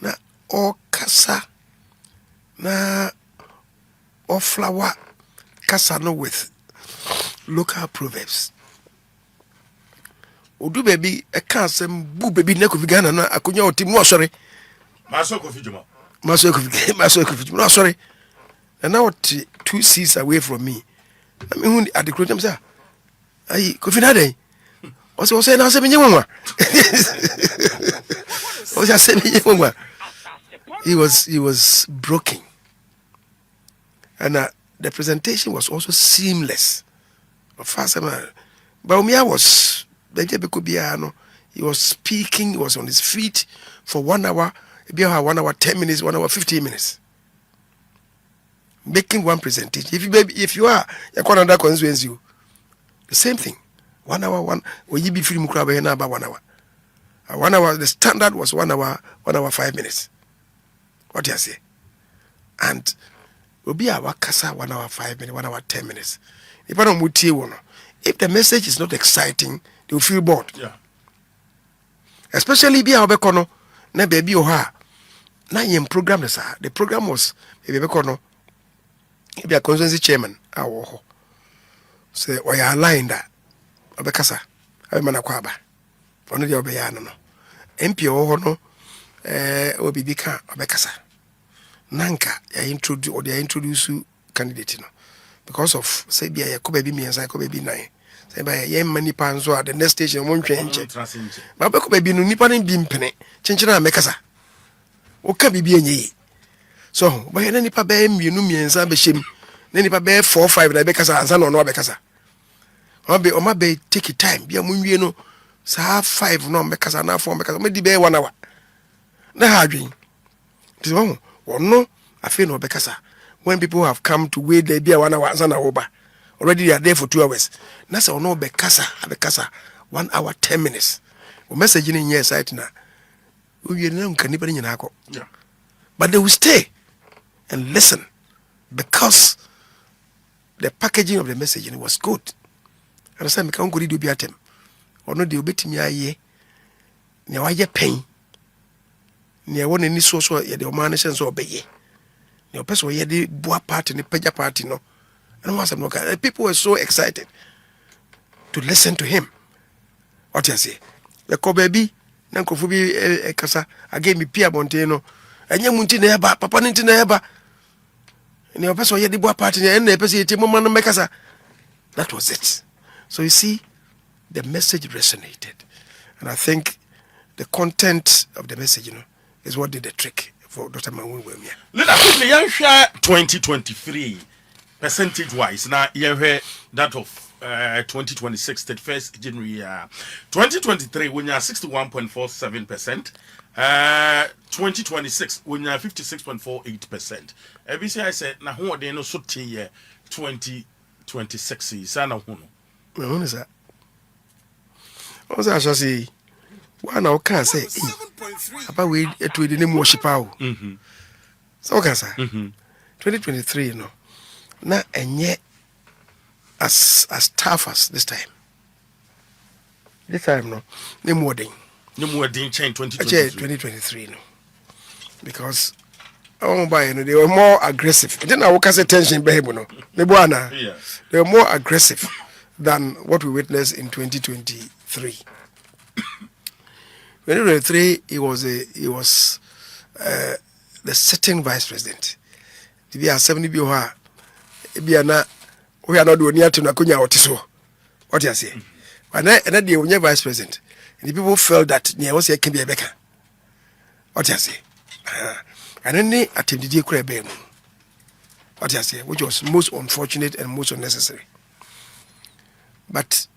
[SPEAKER 4] Na o kasa na o flower kasa no with local proverbs. Odu baby e kan sem bu baby na Kofi Ghana na akonya otim no sorry
[SPEAKER 3] maso Kofi Juma
[SPEAKER 4] no sorry and now 2 seats away from me na me hu at the crotem say ai Kofi na dey o say na say menye wonwa o say menye wonwa he was broken, and the presentation was also seamless. But first Bawumia was he was speaking, he was on his feet for 1 hour, maybe 1 hour 10 minutes, 1 hour 15 minutes, making one presentation. If you are another constituency, the same thing. 1 hour, when you be free mukraba na about 1 hour. 1 hour, the standard was 1 hour, 1 hour 5 minutes. What do you say? And will be our kasa 1 hour 5 minutes, 1 hour 10 minutes. If the message is not exciting, they will feel bored.
[SPEAKER 3] Yeah.
[SPEAKER 4] Especially be our bekono, na baby oha. Na yem program the program was baby bekono. Be a constituency chairman. Awo. Say we are aligned that. Obekasa. Abi mana kwaba. Ono dia obeya no. MP oho no obibi ka obekasa. Nanka ya introduce candidate no. Because of say be a baby me and baby 9. Say by yem mani panzo at the next station won change. But baby no nipa no bi mpene. Chenchena mekasa. O ka bibi enyi. So, by any nipa be mienu miensa be shem. Na nipa be 4 5 na be kasa ansa no be kasa. O ma be take time. Bia munwie no sa 5 no be kasa na 4 be kasa. Me di be 1 hour. na ha adwen nti wɔn ɔno afei na ɔbɛkasa when people have come to wait there be a 1 hour ansa na wɔba already they are there for 2 hours na sɛ ɔno abɛkasa 1 hour 10 minutes o message no nyɛ site na owie na nka nipa no nyinaa akɔ but they will stay and listen because the packaging of the message was good. And I said, I can't go to be at him. Or no, they obey me. I near why you pain. Near one any source or the omanations or obey. Your person were the boa party and the peja party. No, and once I'm not, people were so excited to listen to him. What you say? The co baby, Nanko Fubi Casa, I gave me Pia Monteno, and you muntineba, Papa Nintineba. And your person were the boa party and the person Mekasa. That was it. So you see, the message resonated. And I think the content of the message, is what did the trick for Dr. Bawumia.
[SPEAKER 3] Let us quickly share 2023 percentage wise. Now, you heard that of 2026, 31st January. 2023, when you are 61.47%. 2026, when you are 56.48%. I said, now, who are they no so 2026 is Sana Huno.
[SPEAKER 4] What is that? What was I shall say? One now can say, about we to the name worship out. So, can say 2023, now and yet as tough as this time. This time, no more thing.
[SPEAKER 3] No more thing change
[SPEAKER 4] 2023, no. Because they were more aggressive. Then I work as attention, baby, no. They were more aggressive than what we witnessed in 2023. 2023, he was the sitting vice president. To be a 70 BOA, we are not doing near to Nakunya or Tiso. What you say? And then the vice president, and the people felt that near was a can be a becker. What you say? And then they attempted to create a what you say, which was most unfortunate and most unnecessary. But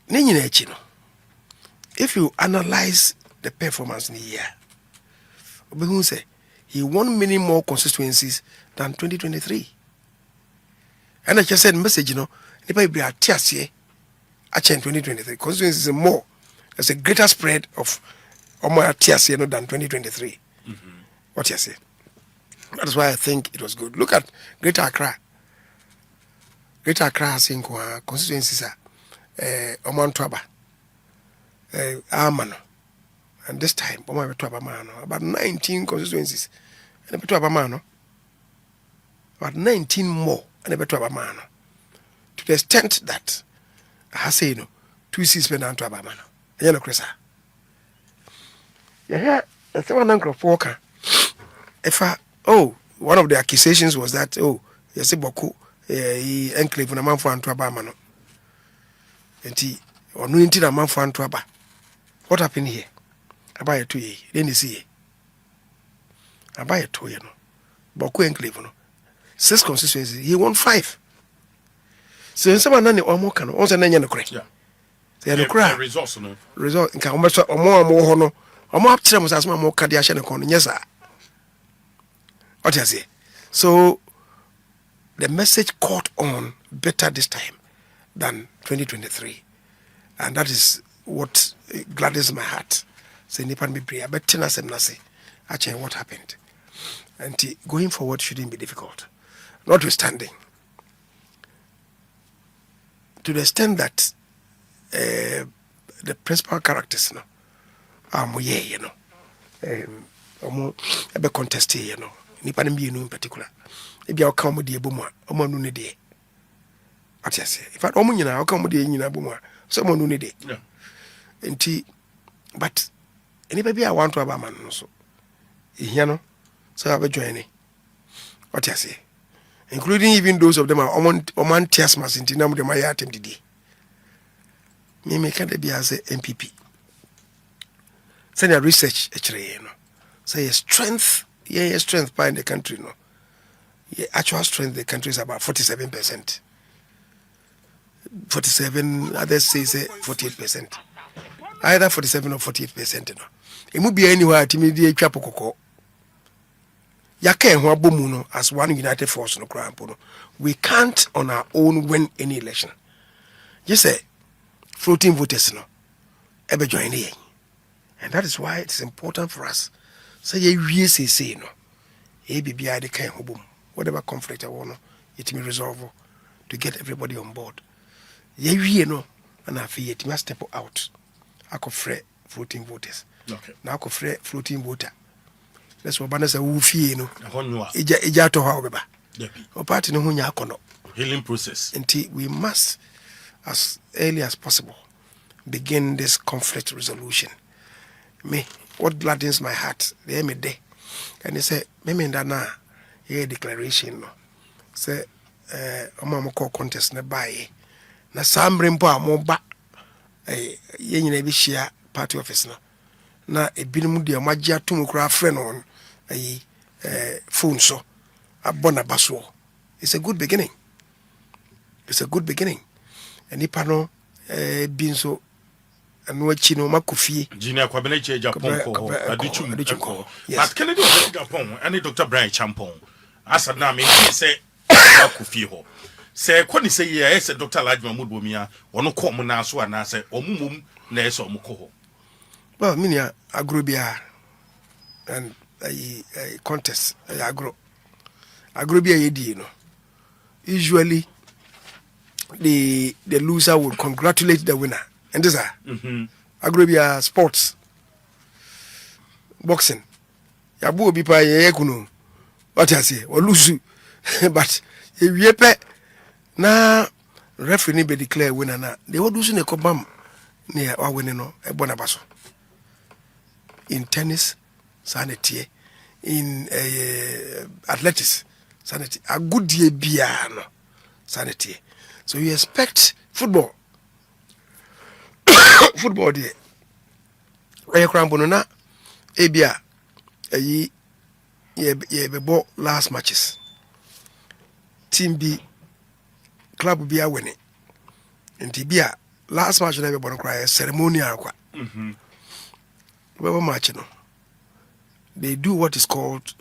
[SPEAKER 4] if you analyze the performance in the year, say he won many more constituencies than 2023. And I just said message, if I be a TSA, I change 2023 constituencies more. There's a greater spread of more TSA than 2023. What you say? That's why I think it was good. Look at Greater Accra. Greater Accra has constituencies Oman-Twaba, Amano, and this time about 19 constituencies and about 19 more and about to the extent that I say 2 seats per down to Abamano. Yellow Cressa. Yeah, that's one uncle of Walker. One of the accusations was that yes, Boku he enclave on a man for Antuabamano. And he or no inti a man for Antuaba. What happened here? I buy a 2 year, then you see. I buy a 2 year, Boku enclave, 6 constituencies, he won 5. So someone none or more can also name the correct. They are cry
[SPEAKER 3] resource, no
[SPEAKER 4] result in Kamasa or more hono or more upstairs as more Kadiashan and yes, sir. What you say? So the message caught on better this time than 2023, and that is what gladdens my heart. Say Nipan be prayer, but Tina Semnase, actually what happened, and going forward shouldn't be difficult, notwithstanding. To the extent that the principal characters, a contested, Nipan be in particular. If you come with the Buma, Oman Nunide. What I say? If I Omunina, I'll come with the Buma, someone Nunide. And but anybody I want to have a man also. So I have a journey. What I say? Including even those of them are Oman Tiasmas in Tinam de Maya Temdidi. Me make it be as a MPP. Send a research, say a strength. Yeah, strength by in the country, actual strength in the country is about 47%. 47, others say 48%. Either 47 or 48%, emu bia anywhere timi di atwa pokoko yaka ho abomu no as one united force no krampo no we can't on our own win any election. You say floating voters no ebe join the and that is why it's important for us say ye say no e bibia de kan hobom whatever conflict I want it me resolve to get everybody on board ye wie no and afi it must step out akofre floating voters
[SPEAKER 3] okay
[SPEAKER 4] na akofre floating voter let's what banasa wo fie no
[SPEAKER 3] honwa
[SPEAKER 4] ija to ha obeba
[SPEAKER 3] debi
[SPEAKER 4] o party no hunya akono
[SPEAKER 3] healing process
[SPEAKER 4] until we must as early as possible begin this conflict resolution. Me what gladdens my heart the me day and they say me ndana here declaration no say omo call contest na buy na sambre mpo amoba ye nyina bi hia party office no na ebinum de amagye atom kura frɛ no phone so abona baso. It's a good beginning. It's a good beginning. And ipa no binso anu achi no makofie
[SPEAKER 3] Junior Kwabena che Japan ko adichum ko but Kennedy of Japan and Dr. Brian Champon asa na me say makofie ho say kwani say yes Dr. Lajma Mudbomia wono ko mo na so ana say omumum na eso omko ho.
[SPEAKER 4] Well, minia agrobia and a contest agrobia yedi no usually the loser would congratulate the winner. And this are agrobia sports, boxing. Yabu bi pa ye kunu. What I say, or lose, but if you pay na referee be declare winner na they will do so ne kobam near or winning no e bonabaso. In tennis, sanity, in athletics, sanity. A good year biano, sanity. So you expect football. Football day. Where crampono na ebia ye be last matches. Team B club be winning. And tibia last match na be bon cry ceremonial kwa. Match, no, they do what is called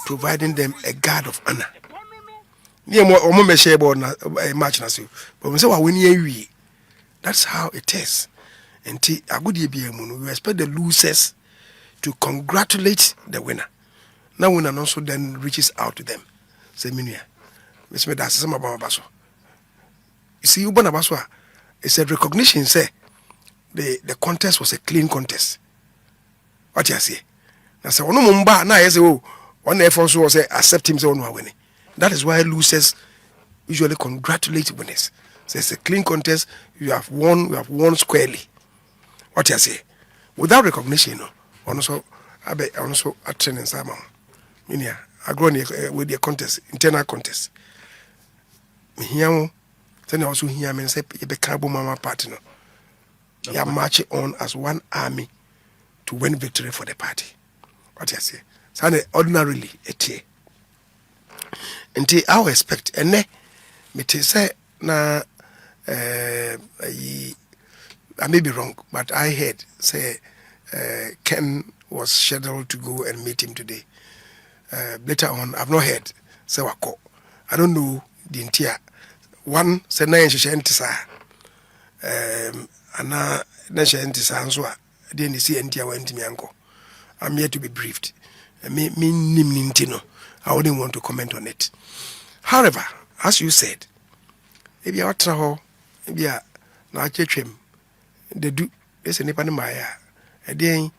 [SPEAKER 4] providing them a guard of honor. Near more share board a match, but we say we win. That's how it is. And a good year, we expect the losers to congratulate the winner. Now, winner also then reaches out to them. Say, Minia, Miss Medas, some about Basso. You see, Ubana Baswa, it's a recognition, say, the contest was a clean contest. What you say? I say, no mumba na yes, oh, one effort was accept him so no winning. That is why losers usually congratulate winners. So it's a clean contest. You have won squarely. What you say? Without recognition, no. Also, I bet also a training sama. Minia, I grow with the contest, internal contest. Here, then also hear me say, "You be cabo mama party no. You are marching on as one army to win victory for the party." What you say? So ordinarily it here. Until I expect and me say na I may be wrong, but I heard say Ken was scheduled to go and meet him today. Later on, I've not heard. Say wako. I don't know the entire one. Say na yensha ana na yensha nso a then you see entire went me uncle. I'm here to be briefed. Me no. I wouldn't want to comment on it. However, as you said, maybe I travel, maybe I na chechem. They do. There's a nipa ni maya. Then,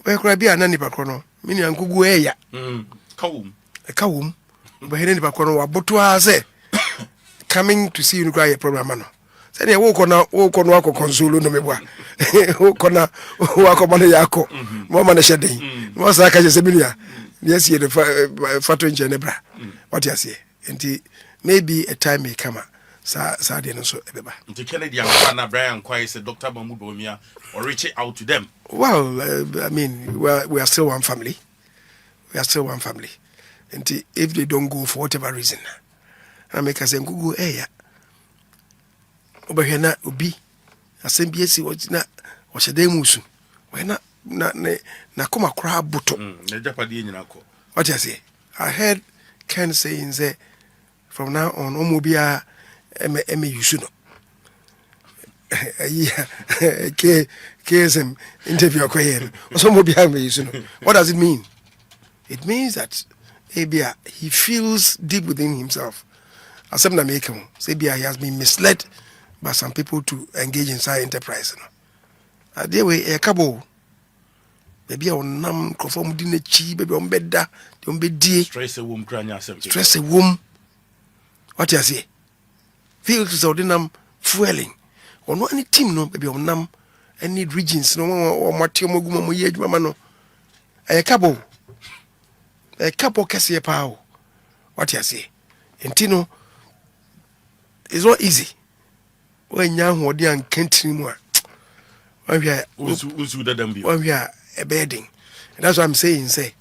[SPEAKER 4] we could be an nipa kono. Mini ankugu eya. Kawum. But he nipa kono wa botua say coming to see you cry a problem mano. Say ne wo kono wako console no mebwa. Wo kono wako mane yako. Mo mane shede. Mo sa ka je seminia. Yes, you the fatu njenebra. What you say? And maybe a time may come. Sa de no so ebeba.
[SPEAKER 3] The Kennedy and Brian Kwai said Dr. Bawumia or reach out to them.
[SPEAKER 4] Well, I mean, we are still one family. We are still one family. And if they don't go for whatever reason, I make us say go ya. Oba hena obi. Asem bi esi wona wo hyede musu. Wena na come akra buto.
[SPEAKER 3] Na japade nyina ko.
[SPEAKER 4] What you say? I heard Ken saying say from now on omobia eme yusuno. Yeah, KSM interview akwayen. Osomobia eme yusuno. What does it mean? It means that Abia he feels deep within himself. Asem na make him say he has been misled by some people to engage in side enterprise. There way a cabo. Maybe on nam conform dinner chi, baby on bedda, don't be dear.
[SPEAKER 3] Stress a womb crania something.
[SPEAKER 4] Stress a womb. What you say? Feels ordinam fueling. Or no any team no baby on nam any regions no or Matthew Moguma Moyej Mamano. A cabo. A couple Cassia Pow. What you say? And Tino is not easy. When young or young can't anymore. When we are a bedding. And that's what I'm saying, say,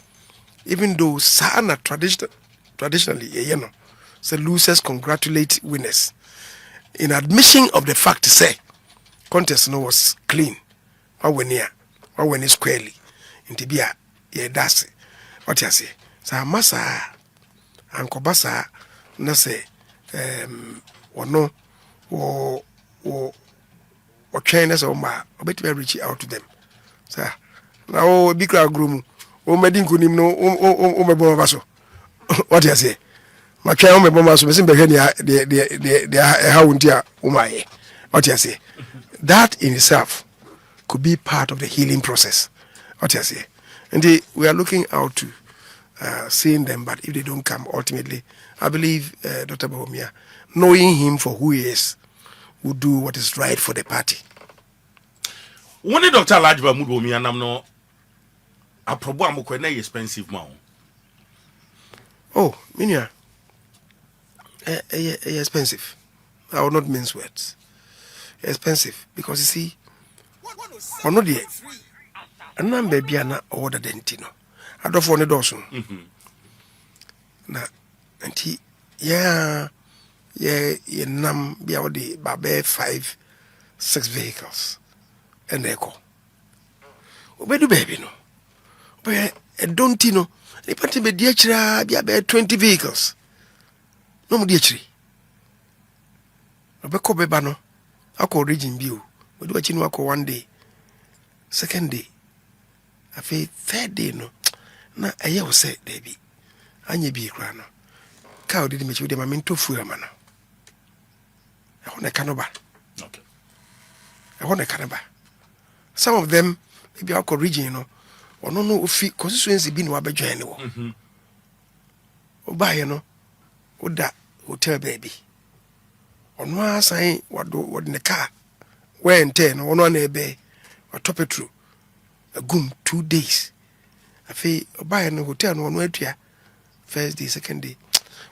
[SPEAKER 4] even though Sana traditionally, you know, say losers congratulate winners. In admission of the fact, say, contest no was clean. What when it's squarely. In Tibia, yeah, that's it. What you say? So Massa, Uncle Bassa, no say, or no, or trainers or ma, or better reach out to them. Sir. Now, big crowd groom. O medin kunim no o mebo baso. What you say? Ma twa o mebo baso me simbe de how untia o mai. What you say? That in itself could be part of the healing process. What you say? And we are looking out to seeing them, but if they don't come, ultimately, I believe Dr. Bawumia, knowing him for who he is, will do what is right for the party.
[SPEAKER 3] When Dr. Lajba Bawumia nam no aprobo amukwe na expensive ma.
[SPEAKER 4] Oh, minia. Expensive. I will not mince words. Expensive because you see, or not yet. A number be an order dentino. I don't want a dozen. Na, and he, yeah, nam be out the babe 5, 6 vehicles. And they go. Where do baby no? But don't you know? They put him a DHR, be about 20 vehicles. No more DHR. Rebecca Bebano, I call region view. We do what you know, one day, second day. I feel third day, no. Na a year was said, baby. And ye be a grano. Cow didn't make you them a minto fuel man. I want a cannibal.
[SPEAKER 3] Okay.
[SPEAKER 4] I want a cannibal. Some of them, maybe our region, you know, or no, if constituency been wabejo anywhere. Or buy, you know, or that hotel baby. On one side, what in the car, where and 10, or one a bay, or top it through. A goom 2 days. I feel buy no hotel no one way to first day, second day.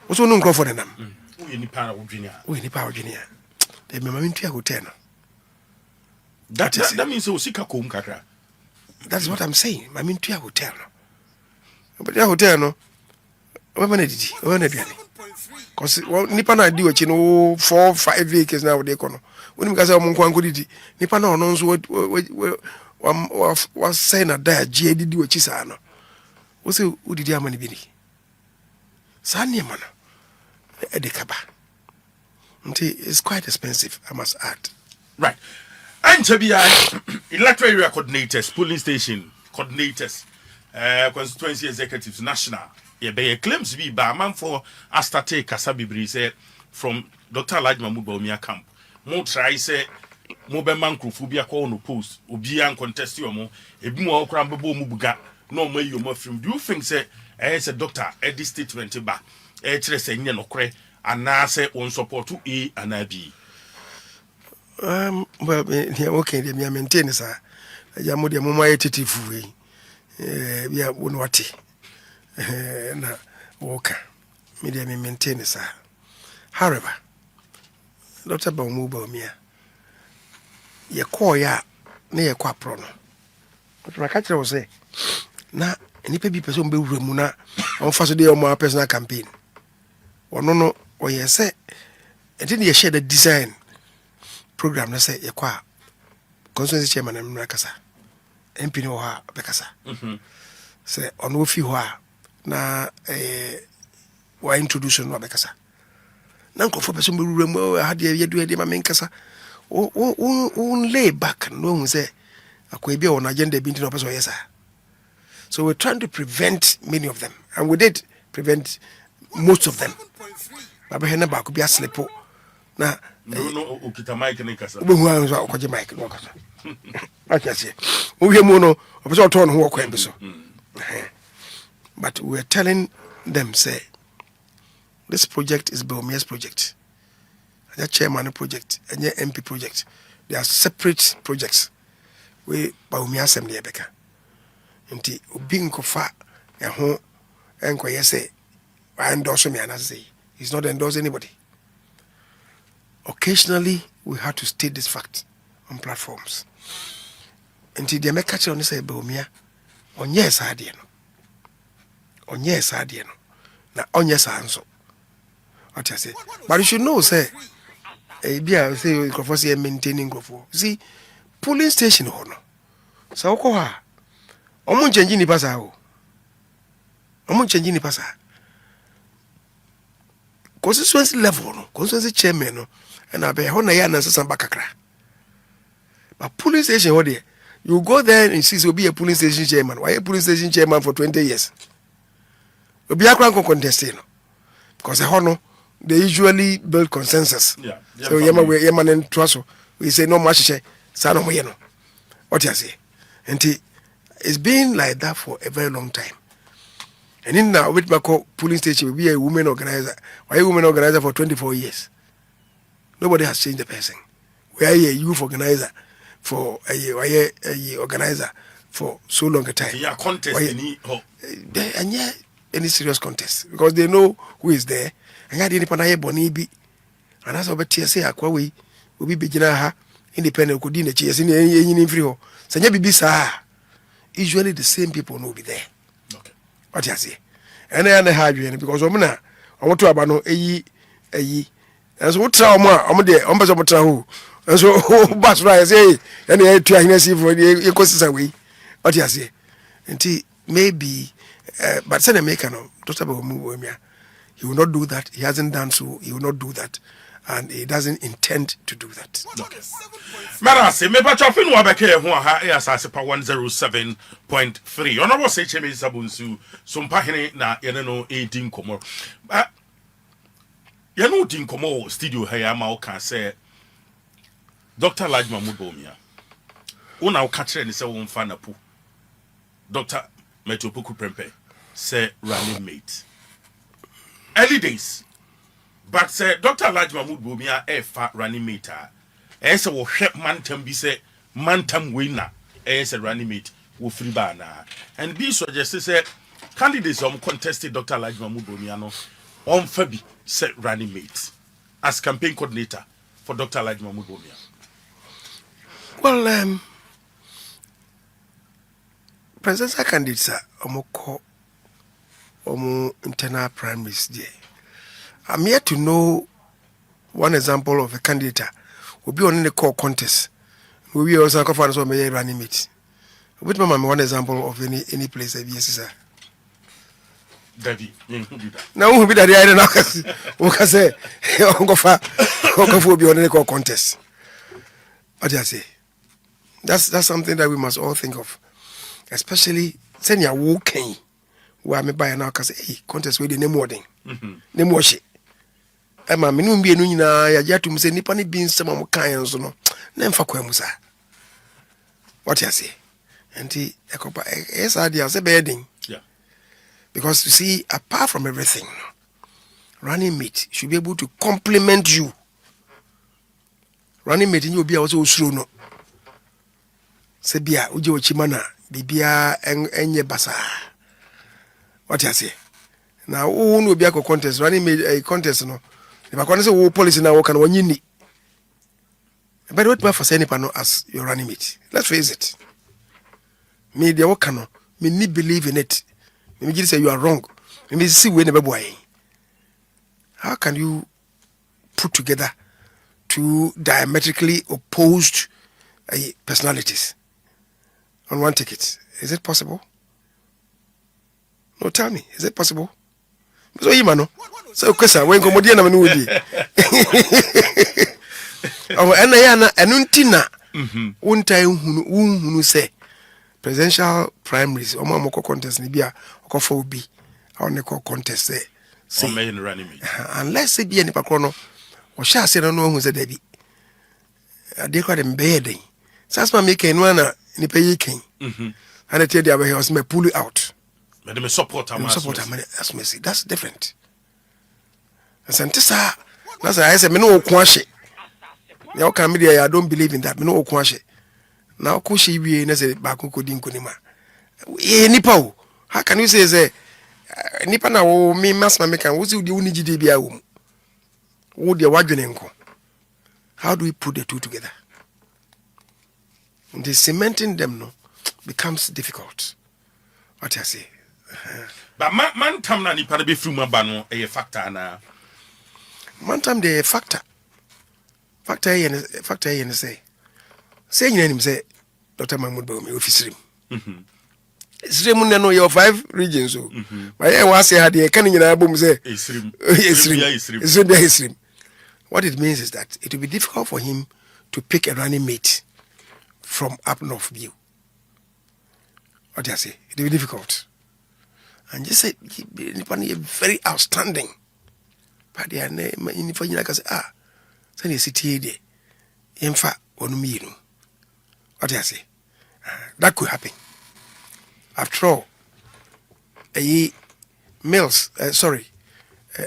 [SPEAKER 4] What's one go for them?
[SPEAKER 3] We need power Virginia.
[SPEAKER 4] We need power Virginia. They may mean to a hotel.
[SPEAKER 3] That means so sick a comb kakra.
[SPEAKER 4] That's what I'm saying. I mean to a hotel. But your hotel no. When did it? Because Nipana do it, you know, 4, 5 vehicles now they can. When you guys are Monquan good, Nipana knows what was saying at that GAD do a chisano. What's it? Who did you have money? Sanya mana, Edekaba. It's quite expensive, I must add.
[SPEAKER 3] Right. And TBI, electoral area coordinators, polling station coordinators, constituency executives, national. Yeah, be claims be by a man for Astate Kasabibri say from Dr. Lajma Bawumia camp. Mo try say mo be man krofobia call no post obi an contest you mo ebi mo okra mbebo mu buga no mo yi mo film. Do you think say say doctor edit statement ba kire say nye no kore ana say on support A and B?
[SPEAKER 4] Well, okay, they maintain sir. Ya mo de mo ma yetitifu we. Bia won wati. Na woka. Me de maintain sir. However, Dr. Bawumia ye call ya na ye kwa pro no. But I catch you say na nipa bi person be wura mu na on fa so de o personal campaign. Ono no o ye say enti ye share the design program na say ye kwa constituency chairman na kasa MP no ha bekasa se ono fi ho a na wa introduce no bekasa na nkofo beso mburu mu ha de yedu de ma menkasa o lay back no hu se akoy bi on agenda bi nti no person yes. So we're trying to prevent many of them, and we did prevent most of them. But we never could be a slip. Now,
[SPEAKER 3] no, ukita mic ni kasa.
[SPEAKER 4] We want to go to mic. No kasa. I can say. We have mono. We just turn who go so. But we're telling them say, this project is Bawumia's project. And the chairman project and the MP project. They are separate projects. We Bawumia Assembly Beka. Nti obi nkofa ho enkoye say I endorse me and I say he's not endorse anybody. Occasionally we have to state this fact on platforms. Nti the make catch on say Bawumia onye saade no na onye sanso what I say, but you should know say bia say nkrofo say maintaining nkrofo see polling station ho no so ko ha omo change ni pasa o omo change ni pasa constituency level no constituency chairman no and abe ho na ya na sesa bakakra but police station ho there you go there and see so be a police station chairman why a police station chairman for 20 years obi akran contest no because ho no they usually build consensus so yema nen traso we say no much say sa no mo ye no what you say enti it's been like that for a very long time. And in now, with my polling station, will be a woman organizer. Why a woman organizer for 24 years? Nobody has changed the person. We are a youth organizer for a organizer for so long a time.
[SPEAKER 3] Yeah, contest
[SPEAKER 4] and yeah, any serious contest because they know who is there. And I didn't panaye bonibi. And that's what TSA akwa we be begina ha independent could in the chase in any free ho. Sanya bibi sa. Usually the same people will be there.
[SPEAKER 3] Okay.
[SPEAKER 4] What you say? And I had you because I want to abano and so what trauma I'm there on person travel and so bus right say and I try to see for the ecosystem way. What you say? And maybe but send a maker no Dr. Bawumia he will not do that. He hasn't done so. He will not do that. And he doesn't intend to do that.
[SPEAKER 3] Okay. Marase, me ba chofin wa beke ho ha e asase pa 107.3. Honorable say cheme sabunsu so mpahene na yene no edin komo. Ba ye no din komo studio ha ya ma o kan say Dr. Lajma Bawumia. Una o ka kire ni say won fa na pu. Dr. Metopoku Prempe say running mate. Early days. But say Dr. Lajma Bawumia fa running mate. Ese wo hwe mantam bi say mantam winner ese running mate wo free bana and be suggest say candidates contested Dr. Lajma Bawumia no on fa bi say running mate as campaign coordinator for Dr. Lajma Bawumia.
[SPEAKER 4] Well, presidential candidates are internal primaries there. I'm here to know one example of a candidate will be on the core contest. We will also conference on my running mate. With my one example of any place that yes, sir.
[SPEAKER 3] Daddy,
[SPEAKER 4] now who be that I don't know. Who can say Uncle be on the core contest? What do I say? That's something that we must all think of, especially send your walking. Where me buy now can say, hey, contest with the name wording, name wash it. Emma, me no be enu nyina ya ja tum se nipa ne bi nsem am kan so no na mfa kwa mu sa what you say enti ekopa yes idea say bedding
[SPEAKER 3] yeah
[SPEAKER 4] because you see apart from everything running mate should be able to complement you running mate you be also osuro no se bia uje ochima na bibia enye basa what you say now who no be a contest running mate a contest no if I can say wo policy now what can one you need but what for say pano as your running mate let's face it me the what can me need believe in it me just say you are wrong me see we never boy how can you put together two diametrically opposed personalities on one ticket. Is it possible? No, tell me, is it possible? So you know, so question when comedian na manudi. Oh, and I na enuntina. Untai hunu say presidential primaries. Omo moko contest ni bia okofo obi. I want to call contest say. Unless it be any pakrono. O sha say no who say debi. They call them bed. Sasma make one ni pay king. And I tell the other house me pull it out.
[SPEAKER 3] But they support them.
[SPEAKER 4] That's messy. That's different. Santisa, that's why I said, me no kwashi. Now come media, I don't believe in that. Me no kwashi. Now kushi we na say baku kodin kunima. Nipa, how can you say nipa na wo me masma make an wo si udi uni gidi bia wo. Wo de wadwene nko. How do we put the two together? The cementing them no becomes difficult. What I say.
[SPEAKER 3] But man tam na nipa be free maba no e factor na.
[SPEAKER 4] Man tam de factor. Factor yen say. Say nyina nim say Dr. Mahmoud Bawumia officerim. Isrim no your 5 regions so. But I was say had e kan nyina bom say isrim. What it means is that it will be difficult for him to pick a running mate from up north view. What do I say? It will be difficult. And just say, very outstanding. But they are in for you like I say, send a city there. In fact, on me, what do I say? That could happen. After all,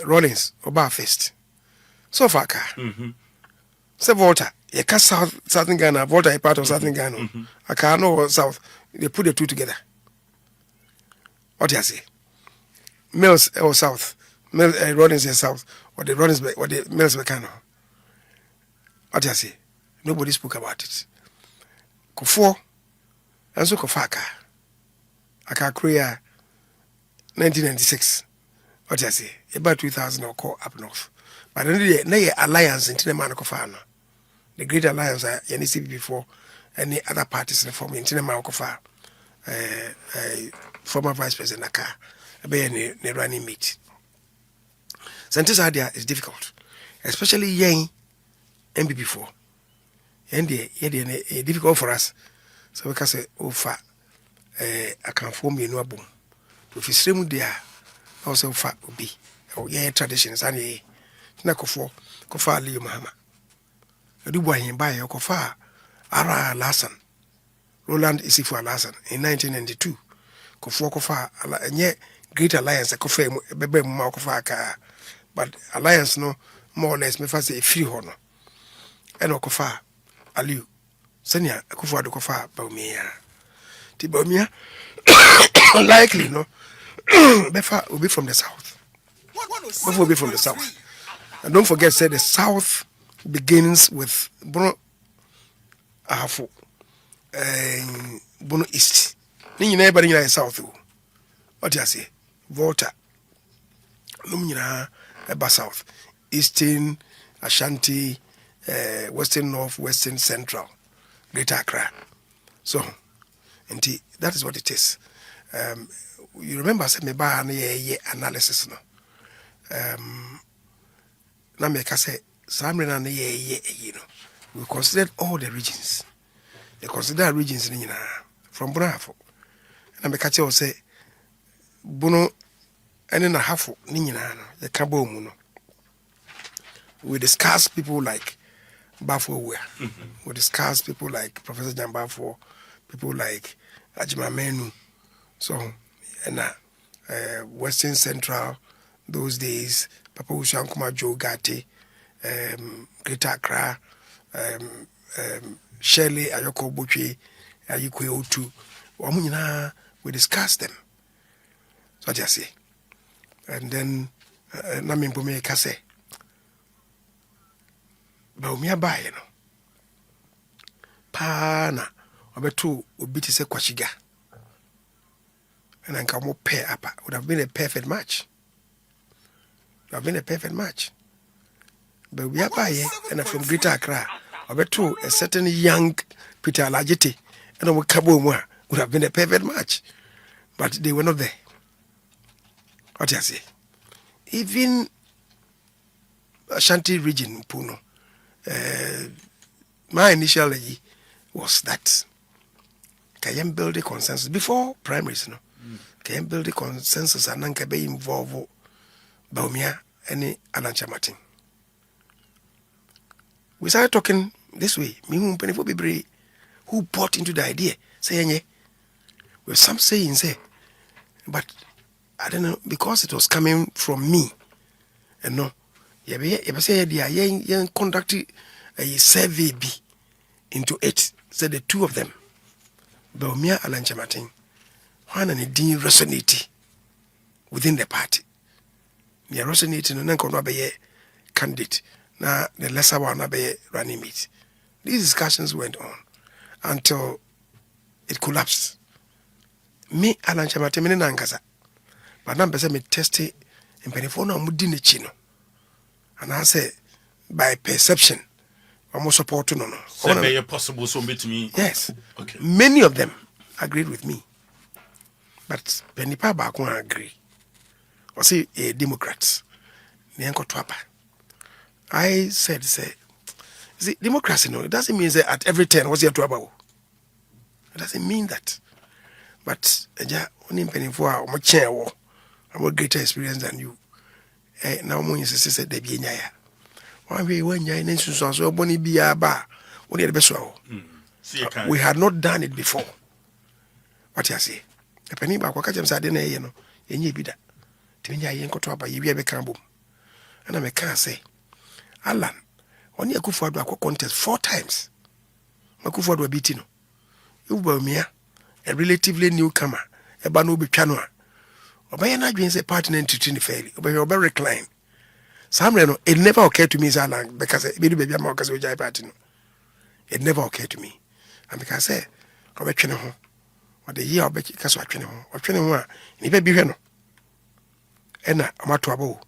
[SPEAKER 4] Rollins, Oba first. So far, say Volta, you can Southern Ghana, Volta a part of Southern Ghana. I can't know South. They put the two together. What do I say? Mills or South, Rollins is South, or the Rollins or the Mills Mecano. What do I say? Nobody spoke about it. Kofo, and so Kofaka. Aka Korea 1996. What do I say? About 2000 or call up north. But then the alliance in Tineman. The Great Alliance, NCP before any other parties in the form in Tineman former Vice President Naka, a running mate. Santa's idea is difficult, especially young MPP4. And it's difficult for us. So we can say, I can form a new boom. If it's same there, also fat will be. Oh, yeah, traditions and a Kofa Leo Mahama. I do buy him by a Kofa Ara Lassan. Roland Isifu Alasan in 1992. Kofa and yet Great Alliance a Kofa Bebe Makofa, but Alliance no more or less me say free honor. And Okofa Aliu Senya Kofa de Kofa Bawumia. The Bawumia likely no Befa will be from the south. Befa will be from the south. And don't forget, say the south begins with Bono Ahafo. Bono East. Ni neighboring in south. What do you say? Volta. Lumina Eba South. Eastern, Ashanti, Western North, Western Central, Greater Accra. So, indeed, that is what it is. You remember say me ba na ye analysis no. Na me ka say samre na ye you know. We considered all the regions. They consider regions in from Bravo. And I catch you say Bono and then a half Nina, the Cabo Muno. We discuss people like Bafo. We discuss people like Professor Jambafo, people like Ajima Menu. So, and Western Central, those days, Papa Ushankuma Joe Gatti, Greater Accra, Shirley Ayoko Buchi, Ayikwe Otu, Wamunina, we discuss them. So I just say. And then Namin Bume Kase. Bawumia ba you know. Pana obetu obiti se kwashiga. And then more pair up. Would have been a perfect match. Would have been a perfect match. But we are by and from Greater Accra. Obetu a certain young Peter Alajiti and we Kabo Mwa would have been a perfect match. But they were not there. What do you say? Even Ashanti region, Puno, my initial idea was that can build a consensus before primaries, no? Can build a consensus and then can be involved Bawumia and Anancha Martin. We started talking this way. Me who bought into the idea, saying, with some saying, say, but I don't know, because it was coming from me, and no, you say, you conducted a survey B into it, said the two of them, Bawumia and Anancha Martin, one and it didn't resonate within the party. They resonating and then could be a candidate. Now the lesser one be running mate. These discussions went on until it collapsed. Me Anancha Martin me nankasa. But now person me test it in penifona mudi ne chino. And I say by perception, almost support no.
[SPEAKER 3] Say be possible so to me.
[SPEAKER 4] Yes.
[SPEAKER 3] Okay.
[SPEAKER 4] Many of them agreed with me. But Penipa back one agree. Or say a Democrats. I said, say, democracy, no, it doesn't mean that at every turn, what's your trouble? It doesn't mean that. But, only penny for our chair, I'm a greater experience than you. Now, when you say, they be in ya. One way, when you're in instance, so bonny be a bar, what the best we had not done it before. What you say? A penny back, what I'm saying, you know, and you be that. Tinya yen ko to ba yiwe be kan bom ana me kan say Alan oni akufo ado akọ contest 4 times akufo ado biti no you Bawumia a relatively newcomer e ba no betwa no a obaye na adwen say partner entity fairly obaye recline samre no it never occurred to me say Alan because be do baby am okase ojai party no it never occurred to me and because say obetwe ne ho what the year obetwe kaso atwe ne ho a ni be bi hwe no ena amato abo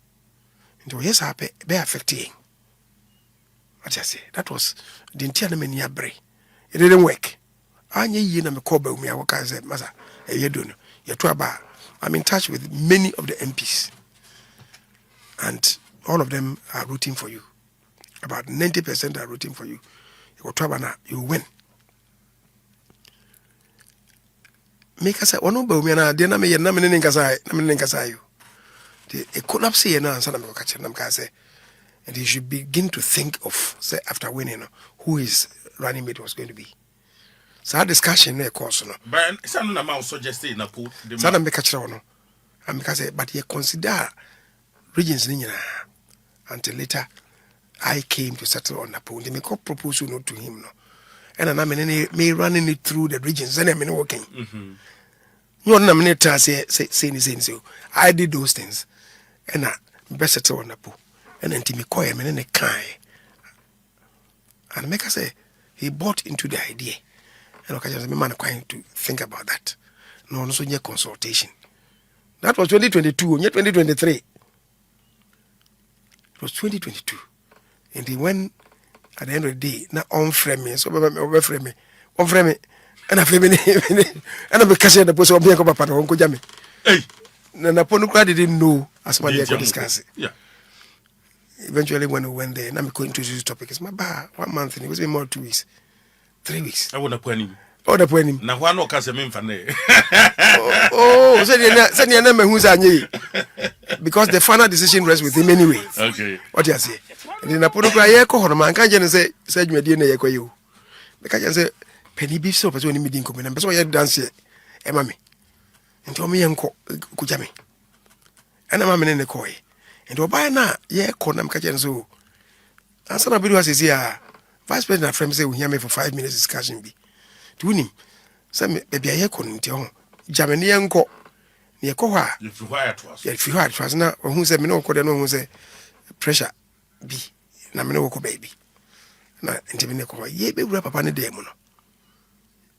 [SPEAKER 4] nti yes happy be affecting what I say that was the entire many abre it didn't work anya yi na me call Bawumia wo kan say masa e yedo no yeto aba I'm in touch with many of the MPs and all of them are rooting for you about 90% are rooting for you you to aba na you win make us say ono Bawumia na de na me ye na me ne nkasa you a collapse here now, and and you should begin to think of, say, after winning, who his running mate was going to be. So, our discussion, of course, no.
[SPEAKER 3] But some amount suggested in a pool.
[SPEAKER 4] Some make a channel, and because, but you consider regions until later I came to settle on the pool. They make a proposal not to him, no. And I'm me running it through the regions, and I'm working. You know, I'm saying, I did those things. And I best settle on the pool. And then Timmy Koya and a kai. And make us say he bought into the idea. And okay, just man going to think about that. No, no, so your consultation. That was 2022, yet 2023. It was 2022. And he went at the end of the day, now on frame me, so over frame me, and I frame me, and I'm a cashier the post of Bianco Papa, Uncle Jammy.
[SPEAKER 3] Hey.
[SPEAKER 4] Naponuka didn't know as much as I could discuss it.
[SPEAKER 3] Yeah.
[SPEAKER 4] Eventually, when we went there, and I'm going to introduce the topic, it's my bar 1 month, and it was more 2 weeks, 3 weeks.
[SPEAKER 3] I want to point him.
[SPEAKER 4] Oh, the point him.
[SPEAKER 3] Now, one of us, a
[SPEAKER 4] Oh, send your name who's a because the final decision rests with him anyway.
[SPEAKER 3] Okay.
[SPEAKER 4] What do you say? And then Naponuka, yeah, man can't just say, me, dear, you. Because I say, penny beef soap as when you meet in common, and that's why you dance here, Emma. And told me uncle Kujami. And I'm in the koi. And to buy now, yeah, Konam Kajanzo. And some of the was here. Vice President of Friends say we hear me for 5 minutes discussion be. To him, some baby I couldn't tell Jamani uncle near Koha.
[SPEAKER 3] If you hire to us.
[SPEAKER 4] Yeah, if you had was now, who said me no could know who say pressure be. Namino baby. Now, intimate, ye be wrap upon the demon.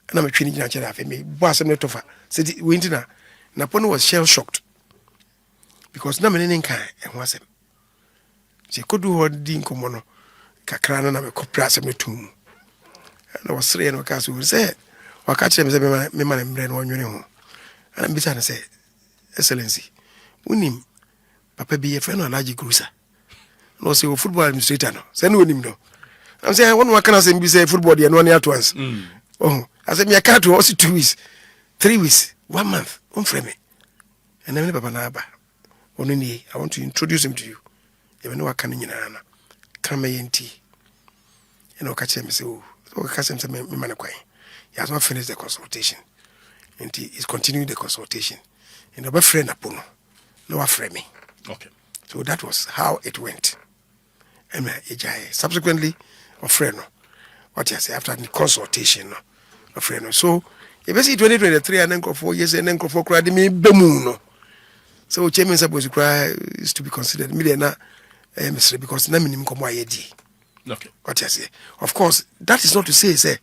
[SPEAKER 4] And I'm a training natural for me. Boss and Netofa said, Winter. Napoleon was shell shocked because no man kind and was him. She could do what Dean Comono, Cacrana, and a copras and a tomb. And I was 3 and a cast who said, Wakache me say me man mbre no nwene ho. Ana mbisa na say excellency. Unim papa bi ye friend no Alhaji Grusa. No say football administrator no. Say no onim no. I'm saying one one can say be say football dey no at once. Oh, I say me I can't also 2 weeks, 3 weeks, 1 month. On frame me. And then papa na aba. Onini, I want to introduce him to you. You know what can you na come enti. You know catch him say oh, catch him say me man kwai. He has not finished the consultation. And he is continuing the consultation. And the friend Apono, no frame me.
[SPEAKER 3] Okay.
[SPEAKER 4] So that was how it went. And subsequently, a friend, what you say after the consultation, a friend. So if you see 2023 and then go 4 years and then go for cry, me bemuno. So chairman supposed to cry is to be considered millionaire, because na minimum come YD.
[SPEAKER 3] Okay.
[SPEAKER 4] What you say? Of course, that is not to say,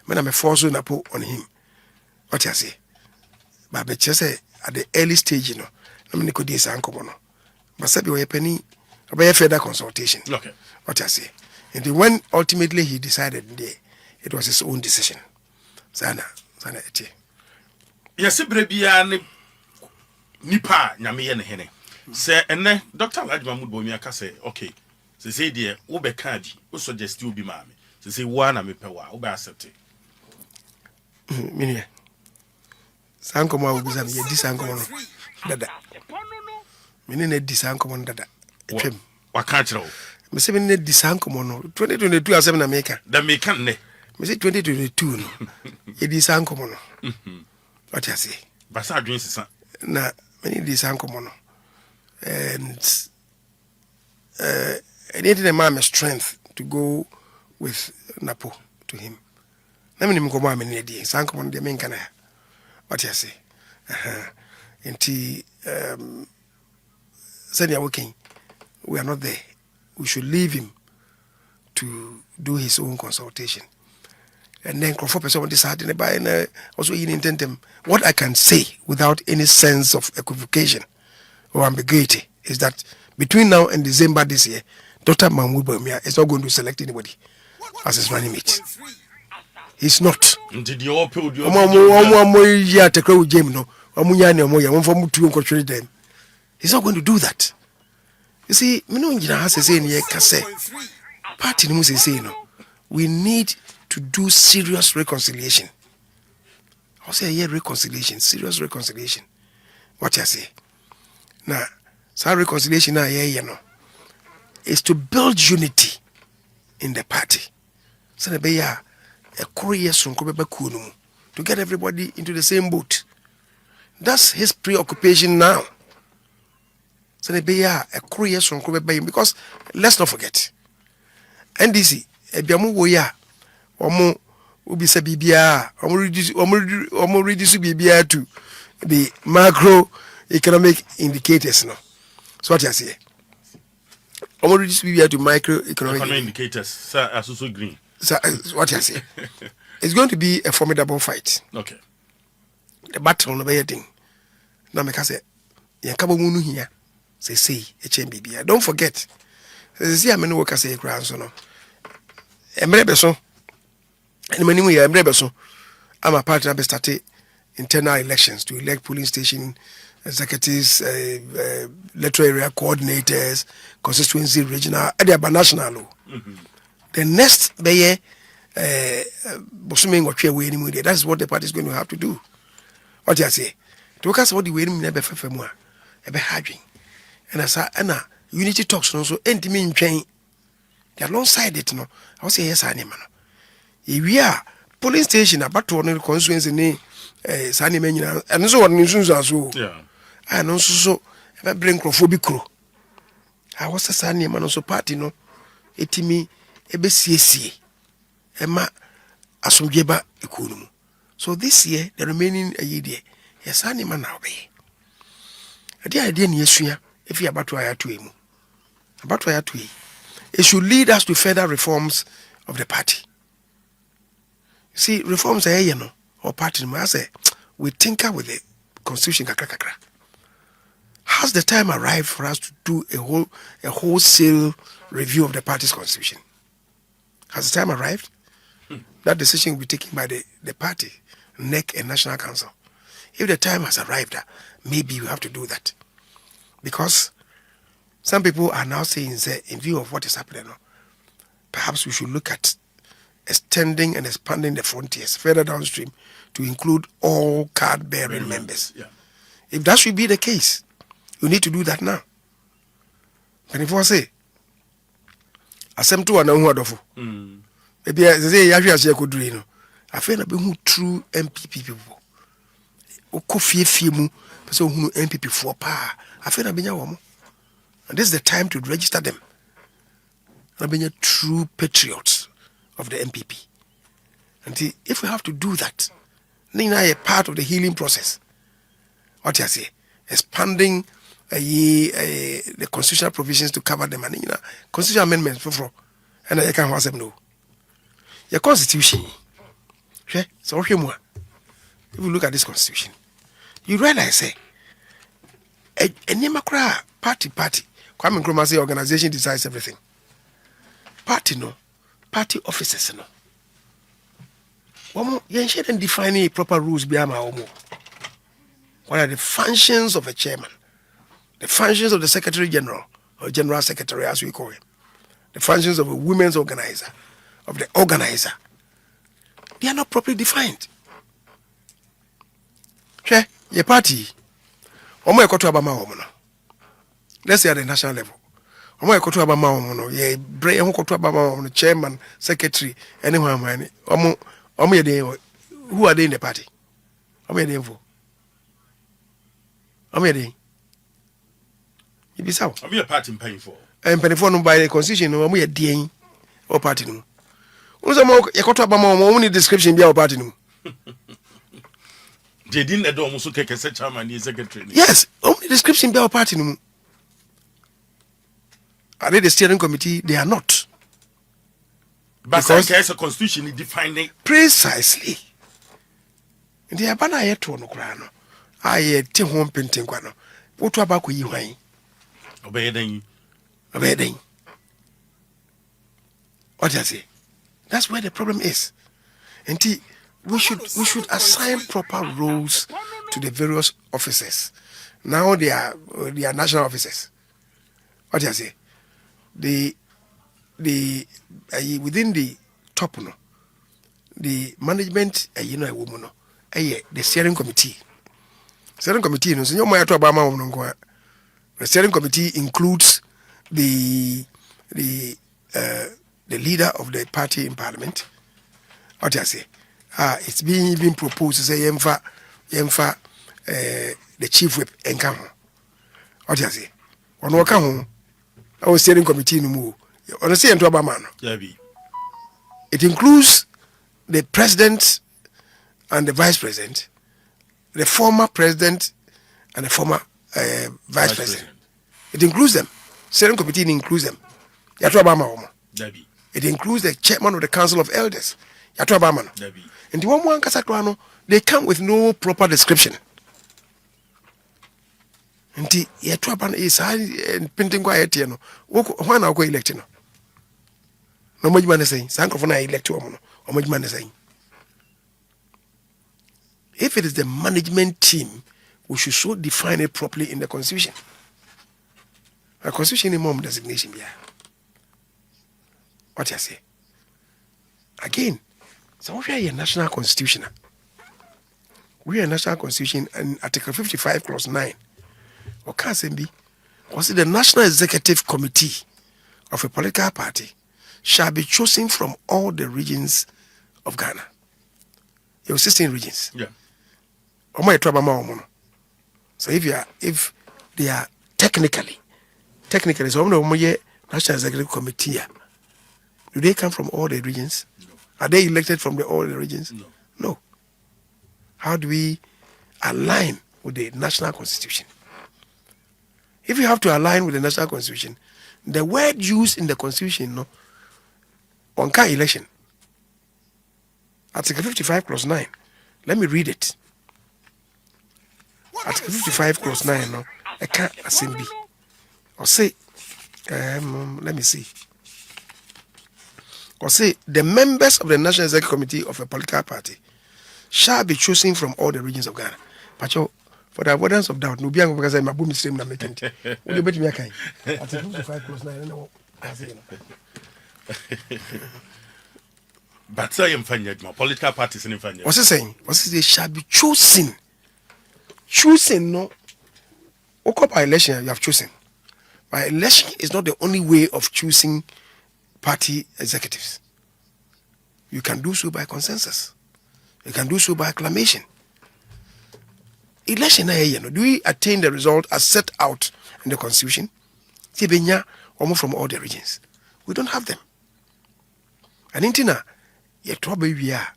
[SPEAKER 4] when I'm a force on him. What you say? But just say at the early stage, I mean, could this uncle, but said we penny, a further consultation.
[SPEAKER 3] Okay.
[SPEAKER 4] What I say? And then when ultimately he decided, it was his own decision. Sana eti.
[SPEAKER 3] Yes, brebia nipa nyame ye ne hene. Say ene Dr. Alhaji Mahmood Bawumia ka say, okay. Say there, wo be ka di, wo suggest you be maame. Say wo na me pe wa, wo be accept.
[SPEAKER 4] Minia. Sanko ma obuza me di sanko no. Dada. Mini na di sanko no dada. Etwem.
[SPEAKER 3] Wa ka kire wo.
[SPEAKER 4] Me se mini na di sanko no. 2022 asem na meka.
[SPEAKER 3] Da me kan ne.
[SPEAKER 4] Me se 2022 no. E di sanko no. What you say?
[SPEAKER 3] Basa adwen sisa.
[SPEAKER 4] Na mini di sanko no. And I needed a man strength to go with Napo to him. Na mini mkomo ameni di sanko no de menka na. What you say? Enti said you're working. We are not there. We should leave him to do his own consultation. And then Crawford person decided by and also in intend them. What I can say without any sense of equivocation or ambiguity is that between now and December this year, Dr. Mahmood Bawumia is not going to select anybody as his running mate. He's not.
[SPEAKER 3] Did you all put your
[SPEAKER 4] He's not going to do that. You see, party we need to do serious reconciliation. I'll say yeah, reconciliation, serious reconciliation. What you say? Now, so reconciliation now, is to build unity in the party. So the be a to get everybody into the same boat. That's his preoccupation now. So they be a because let's not forget NDC ebiamu woya omo obi se bibia omo reduce bibia to the macro economic indicators no. So what you say? Omo reduce bibia to micro economic
[SPEAKER 3] indicators. Sir, asuso green.
[SPEAKER 4] So what you say? It's going to be a formidable fight.
[SPEAKER 3] Okay.
[SPEAKER 4] The battle no be thing. Na me ka say yakabo munu hia. Say HMBB. Don't forget. See how many workers say ground so no. Emrebeso. And many we emrebeso. I'm a partner be started internal elections to elect polling station executives, electoral area coordinators, constituency regional, national. The next be that is what the party is going to have to do. What you say? To work as what the way in never femua. Ebe hadwin. And as I unity talks no so enti me ntwen they alongside it no I will say yes anima no if we are polling station about one constituency ni sani me nyina and so one nsunsu aso
[SPEAKER 3] Yeah.
[SPEAKER 4] and also so e bring crofobia kro I was sani man no so party no etimi ebe siesie e ma asomdweba ekonum. So this year the remaining a year there yes anima na obey ade ade ni esua. If you about it should lead us to further reforms of the party. See, reforms are or party. I say we tinker with the constitution. Has the time arrived for us to do a wholesale review of the party's constitution? Has the time arrived? That decision will be taken by the party NEC and National Council. If the time has arrived, maybe you have to do that. Because some people are now saying, in view of what is happening now, perhaps we should look at extending and expanding the frontiers further downstream to include all card-bearing members.
[SPEAKER 3] Yeah.
[SPEAKER 4] If that should be the case, you need to do that now. And if I say, asem to wana hu adofo. Maybe I say yahwe ase ko dure no. Afa na be hu true MPP people. Oko fie mu, person hu MPP for pa. Afa na benya wo mo. And this is the time to register them. Na benya true patriots of the MPP. And if we have to do that, then a part of the healing process. What you say? Expanding the constitutional provisions to cover them, and constitutional amendments for and I can't answer no. Your constitution, so if you look at this constitution, you realize say a party Kwame Nkrumah say organization decides everything. Party no, party officers no. You shouldn't define proper rules behind my own. What are the functions of a chairman? The functions of the Secretary General, or General Secretary as we call him. The functions of a women's organizer, of the organizer. They are not properly defined. Okay, your party, let's say at the national level. Chairman, secretary, anyone, who are they in the party? How many are they for? How many? You be so.
[SPEAKER 3] I'm a party paying for.
[SPEAKER 4] And paying for by the constitution, no more DA or party. No. Who's a more a quarter of only description be our party. No.
[SPEAKER 3] They didn't almost take a chairman and secretary.
[SPEAKER 4] Yes, only description be our party. No. Are they the steering committee? They are not.
[SPEAKER 3] But there's a constitution defining
[SPEAKER 4] precisely. They are banner yet to no crown. I take home painting. What about you?
[SPEAKER 3] Obeying.
[SPEAKER 4] What does it? That's where the problem is. And we should assign proper roles to the various officers. Now they are national officers. What does it? Within the top, no, the management, a woman, the steering committee. Steering committee, no, the steering committee includes the leader of the party in parliament. What do I say? It's being even proposed to say the chief whip and come. What do I say? On what come our steering committee no move. On the same to man. It includes the president and the vice president, the former president and the former vice president. It includes them. Steering committee includes them. It includes the chairman of the council of elders. And the one they come with no proper description. And the is painting quiet. One are going electing. No much man is saying, Sankofona elect or much man is saying. If it is the management team, we should so define it properly in the constitution. A constitution is more designation. What you say? Again, so we are a national constitution. We are a national constitution, and Article 55, Clause 9. Or can be? Was it the National Executive Committee of a political party shall be chosen from all the regions of Ghana? There are 16 regions.
[SPEAKER 3] Yeah.
[SPEAKER 4] So if they are technically, so National Executive Committee, do they come from all the regions?
[SPEAKER 3] No.
[SPEAKER 4] Are they elected from all the regions? No. How do we align with the national constitution? If you have to align with the national constitution, the word used in the constitution, no, on car election, Article 55 clause 9. Let me read it. Article 55 clause 9, no, I can't assembly. Or say, let me see. Or say, the members of the National Executive Committee of a political party shall be chosen from all the regions of Ghana. Pacho, for the avoidance of doubt, no be because I'm a boom stream na making. Will you bet me a kind? At 55 plus 9, I don't know.
[SPEAKER 3] But say my political parties in Fanya.
[SPEAKER 4] What's he saying? What's he say? Shall be chosen. Choosing, no. By election, you have chosen. By election is not the only way of choosing party executives. You can do so by consensus. You can do so by acclamation. Election, do we attain the result as set out in the constitution? Almost from all the regions. We don't have them. And in Tina, you trouble we are.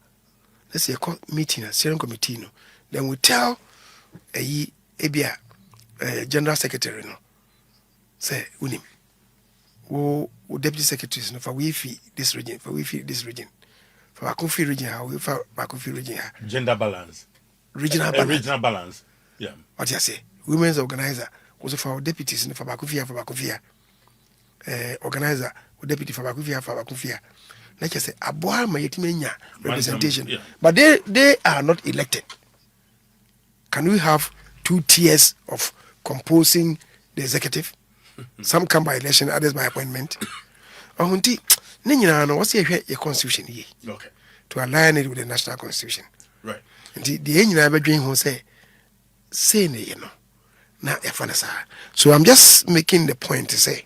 [SPEAKER 4] Let's say a meeting, a steering committee. No. Then we tell a general secretary, no, say, unim, deputy secretaries, no, for we fee this region, for we fee this region, for Bakufi region, how we for Bakufi region,
[SPEAKER 3] gender balance,
[SPEAKER 4] regional balance,
[SPEAKER 3] regional balance, yeah.
[SPEAKER 4] What you say? Women's organizer was for our deputies, no, for Bakufia, organizer, or deputy for Bakufia. Like I say, Aboa Mayetimenya representation, yeah. But they are not elected. Can we have 2 tiers of composing the executive? Some come by election, others by appointment. What's your constitution here?
[SPEAKER 3] Okay.
[SPEAKER 4] To align it with the national constitution.
[SPEAKER 3] Right.
[SPEAKER 4] And the engineer who say now so I'm just making the point to say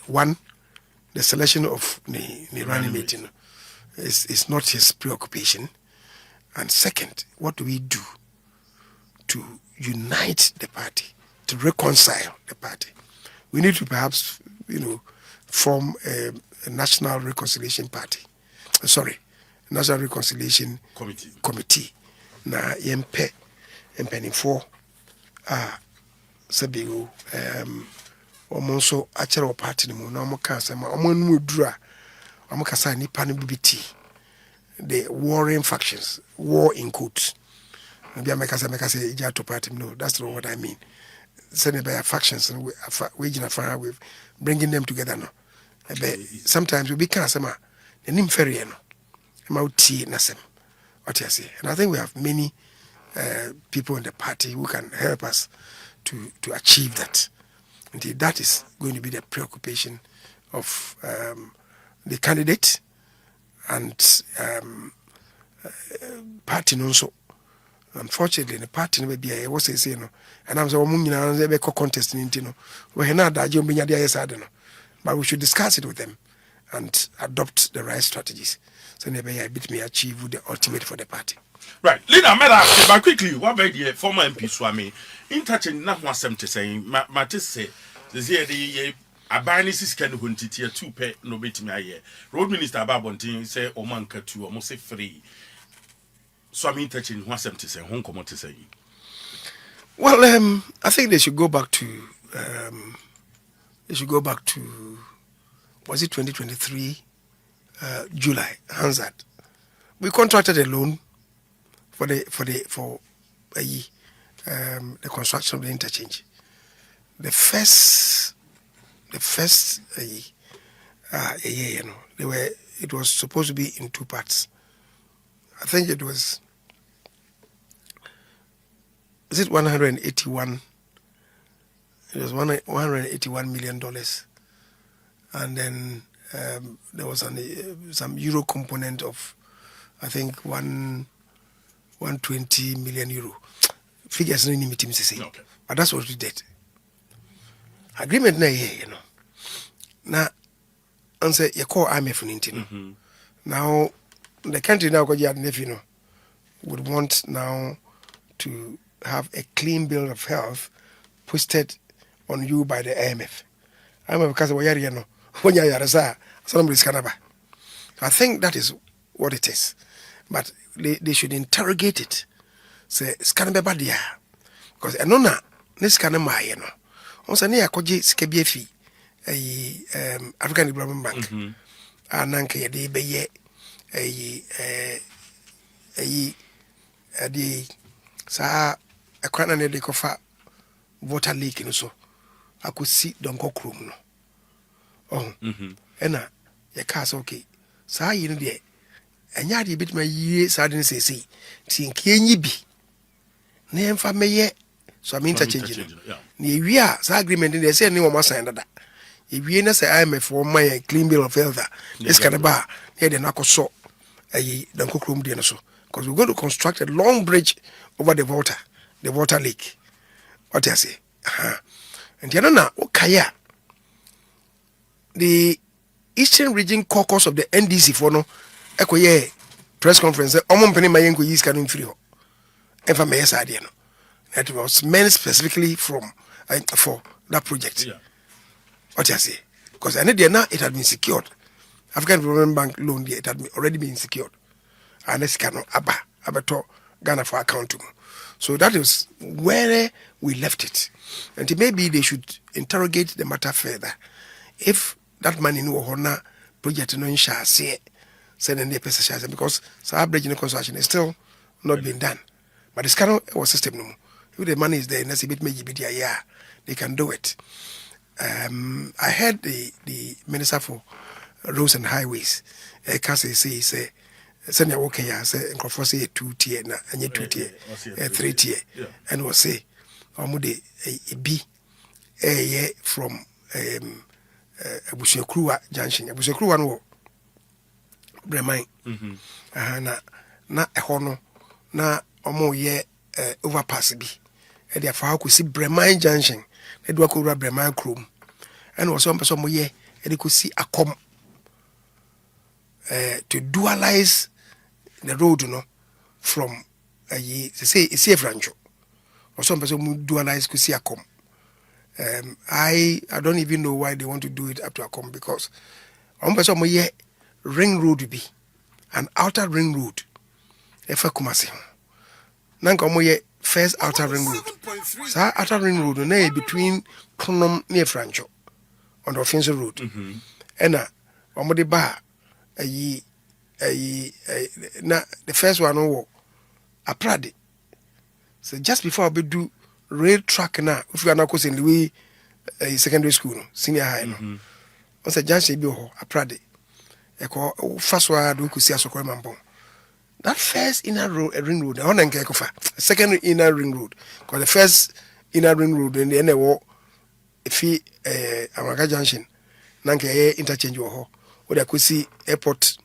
[SPEAKER 4] one, the selection of the running meeting is not his preoccupation. And second, what do we do to unite the party, to reconcile the party? We need to perhaps, form a national reconciliation party. National reconciliation committee. Na yempe empenifo sabigo omonso achero party no na omoka asema omonu odura omokasa nipa no bibiti. The warring factions, war in quotes. Maybe I make say Jato party. No, that's not what I mean. Sending by factions and waging a fire with bringing them together. No, sometimes we become some the name ferry no, mauti nasem. What you say? And I think we have many people in the party who can help us to achieve that. Indeed, that is going to be the preoccupation of the candidate. And party also. Unfortunately, the party no be I was say no. And I'm so they contest in no. We not that you but we should discuss it with them and adopt the right strategies. So maybe I bit me achieve the ultimate for the party.
[SPEAKER 3] Right. Leader Meda, but quickly, what about the former MP Swami? In touching not what some to say, Matis say the Abanis can hunt it here 2 pay no bit me a year. Road Minister Babontin say Omanka 2 almost say 3. So I'm in touching what some to say, Hong Kong to say.
[SPEAKER 4] Well, I think they should go back to was it 2023 July, Hansard. We contracted a loan for the construction of the interchange. The first it was supposed to be in 2 parts. I think it was 181. It was $181 million, and then there was some euro component of I think 120 million euro. Figures no need to say, okay. But that's what we did. Agreement na here, Now, answer you call IMF in Now, the country now would want now to have a clean bill of health posted on you by the IMF. IMF because when I think that is what it is. But they should interrogate it. Say scan badia. Because anona this scan my also near Koji Skebiefi, African Development Bank, Nanka de Beye, a quite de cofa water leak in so. I could see don't go crum no. Oh, Enna, your car's okay. So you know, and yard a bit my years, I didn't say, think ye be. Name for me yet, so I'm interchanging. Near we are, agreement in the same name of my sign that. If we say I'm a for my clean bill of health, this kind of bar, near the knuckle saw a Dunco Room dinner so. Because we're going to construct a long bridge over the water lake. What I say? And the other now, Okaya, the Eastern Region Caucus of the NDC for no, Ekoye press conference, Omon Penny Mayenko is coming free. If I may say, that was meant specifically from for that project.
[SPEAKER 3] Yeah.
[SPEAKER 4] What I say? Because I know now it had been secured. African Development Bank loan there, it had already been secured. And this cannot abato Ghana for account. So that is where we left it. And maybe they should interrogate the matter further. If that money no honor project no shall say send in the person because our bridge construction is still not being done. But this cannot our system no more. If the money is there, and bit they can do it. I heard the Minister for Roads and Highways, say send okay, say and say 2 tier na and 2 tier, 3 tier, and was say Omude a B a from Abusiakrua Junction. Abusiakrua no Bremai. Na a hono na omo ye overpass bi. E dia fa ko si Bremai Junction. E do akura Bremai Chrome. And was some person mo ye e de ko si akom to dualize the road from say Francho. Or some person who dualize ko si akom. I don't even know why they want to do it up to Akom because on person mo ye ring road be an outer ring road. Efa Kumasi. Nanka mo ye first outer ring road. So outer ring road na between Konom near Francho on the offensive road. Ena omode ba na the first one wo Aprade. So just before we do rail track now, if you are not in the way secondary school, senior high, no. Once a junction be a Prade, a call first word we could see a Sokoman. That first inner road, a ring road, the Honda Kekofa, second inner ring road, because the first inner ring road, and the end walk, if he Amaka Junction, Nanke interchange or what I could see airport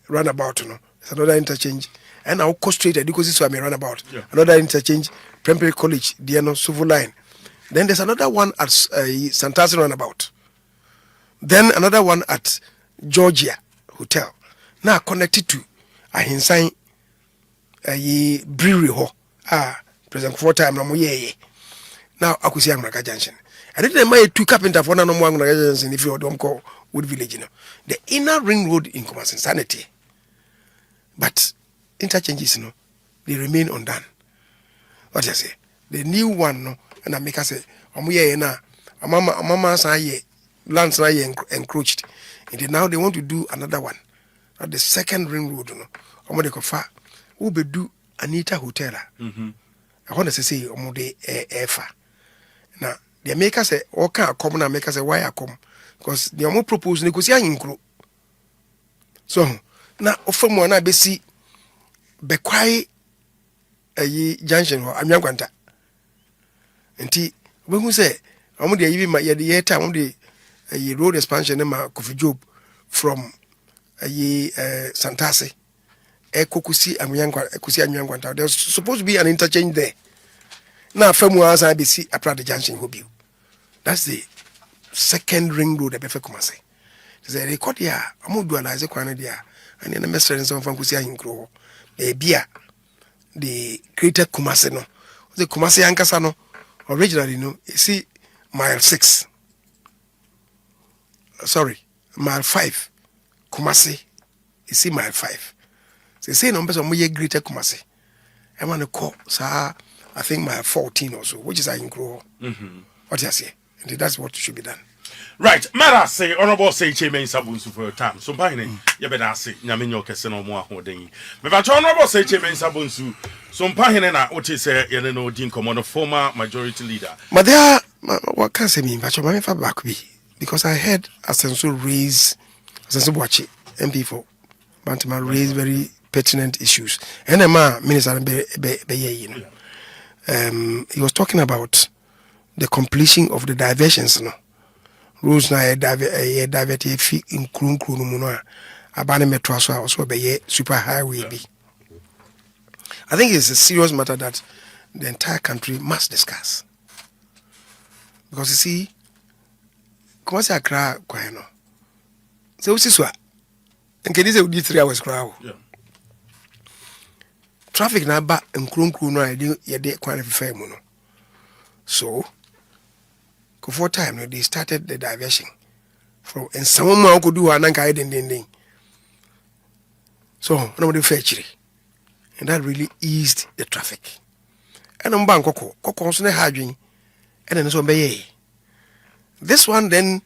[SPEAKER 4] runabout, no, it's another interchange. And I'll go straight because this is why I runabout. Another interchange. Prempeh College, Diano Suvu line. Then there's another one at Santasi roundabout. Then another one at Georgia Hotel. Now connected to Ahinsan brewery ho. President for time no ye. Now akusi Amraka Junction. I didn't mind two carpenter for no more Junction if you don't call Wood Village. The inner ring road in Kumasi Sanity. But interchanges they remain undone. What I say? The new one, no, and I make us say, na, mama say, lands na encroached. And now they want to do another one. At the second ring road, no, they could who be do Anita Hotel. I want to say, de efa. Now, they make us say, okay, I come and make us say, why I come? Because they are more proposed, they could see include. So, now, from one I be see, be quiet. Junction ho amyankwanta nti we hu say omo de yibi ma ye de yeta omo de road expansion ma Kofi Job from Santasi kokusi amyankwanta. There's supposed to be an interchange there. Now famu asa be see Aprade Junction ho bi. That's the second ring road be fe Kumasi. Say record ya omo dualize kwan dia and na mestre nso fan kusi ahinkro e bia the greater Kumasi no. The Kumasi Ankasa no originally no you see mile 6. Sorry, mile 5. Kumasi you see mile 5. So you say no person mo ye greater Kumasi. I want to call sir I think mile 14 or so, which is I grow. What you say? And that's what should be done.
[SPEAKER 3] Right, Mara say honorable say Chairman Sabunsu for a time. So by name, you better say Yaminyo Casino more holding. But honorable say Chairman Sabunsu, some pahina, what is a Yeleno Dean Commander, former majority leader.
[SPEAKER 4] But there what can say me, but your man back be because I heard Asensu raise Asensu watch MP for Bantama raised very pertinent issues. And Minister he was talking about the completion of the diversions. No, roads na divert in Krun Krunumuno, Abane Metro, also be super highway. I think it's a serious matter that the entire country must discuss. Because you see, come on, say Accra, Kwano. So this is what. And can you say 3 hours crowd?
[SPEAKER 3] Yeah.
[SPEAKER 4] Traffic na ba nkrunkru no ide ye de kwan fefe mu no. So for time no, they started the diversion from and some man could do an anka den. So nobody fetch. And that really eased the traffic. And on bank koko so na hadwin and then so be. This one then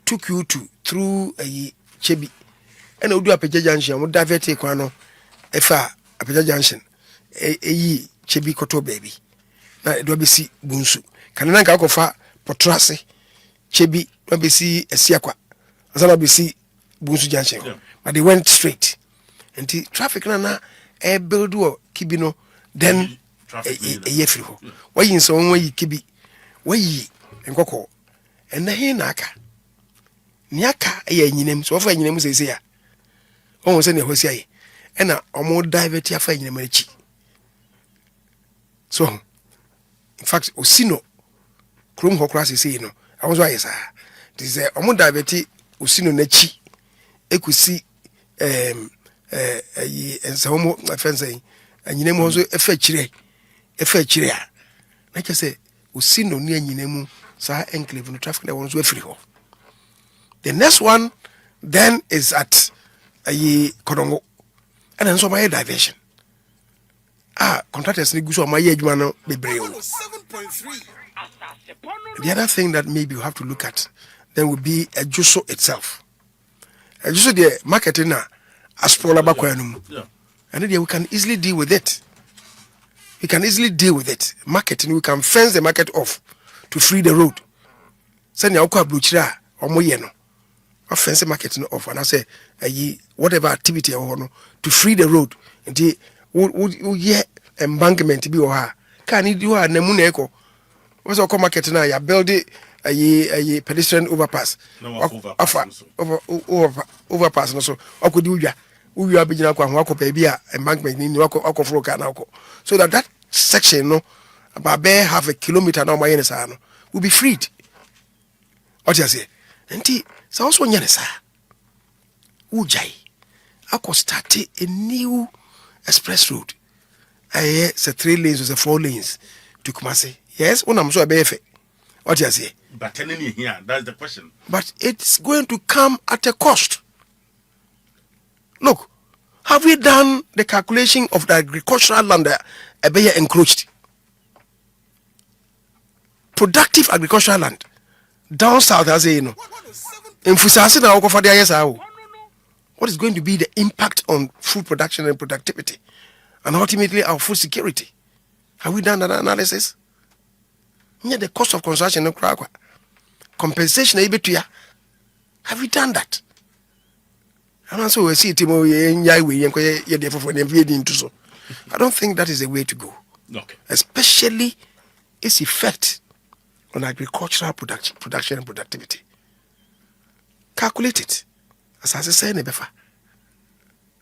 [SPEAKER 4] took you to through a Chebi and Odu Apeja Junction would divert kwano efa Apeja Junction eyi Chebi Koto baby na do be si bunsu kanana nka akofa Potrase Chebi do be si Esiakwa asana be si bunsu junction. Yeah. But they went straight and the traffic na build wo kibino then e free ho why in so why kibi why nkoko and na he na aka niaka e nyinem so fa nyinem sese ya o se ne hosi aye e na omo divert ya fa nyinem achi. So in fact osino krom hokra sese no awon so aye sa this is omo divert osino na chi ekusi ayi ensa omo afense anyinem ho so efa chire a na kese osino ni anyinem sa enclave no traffic na won so afiri ho. The next one then is at Kodongo. And then so my diversion. Contractors need to my age man be brave. The other thing that maybe you have to look at then would be a Juso itself. A Juso the marketing as Paula Bakwanum. And then we can easily deal with it. Marketing, we can fence the market off to free the road. Send your bluchira or moyeno. Offense marketing off and I say whatever activity or no to free the road and the embankment be or her can you do a nemuneko what's our market now you build it a pedestrian overpass overpass no so I could do ya we are beginning to walk up a embankment in walk floor can so that section no about bare half a kilometer now my will be freed. What you say and so also nyanesa ujai ako start a new express road say 3 lanes or say 4 lanes to Kumasi. Yes, when I'm so abefe. What you say?
[SPEAKER 3] But any here, that's the question.
[SPEAKER 4] But it's going to come at a cost. Look, have we done the calculation of the agricultural land that encroached? Productive agricultural land down south, as you know. What is going to be the impact on food production and productivity and ultimately our food security? Have we done that analysis? The cost of construction, compensation, have we done that? And also we see I don't think that is the way to go.
[SPEAKER 3] Okay.
[SPEAKER 4] Especially its effect on agricultural production and productivity. Calculate it. As I say, nebefa.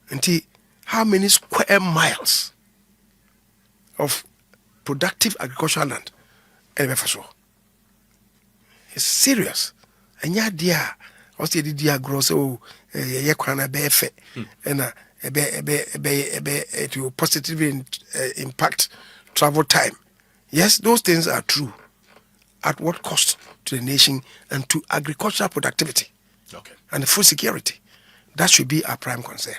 [SPEAKER 4] And how many square miles of productive agricultural land? It's serious. And yeah, dear, also the dear gross yakwana befe, and it will positively impact travel time. Yes, those things are true. At what cost to the nation and to agricultural productivity?
[SPEAKER 3] Okay.
[SPEAKER 4] And food security. That should be our prime concern.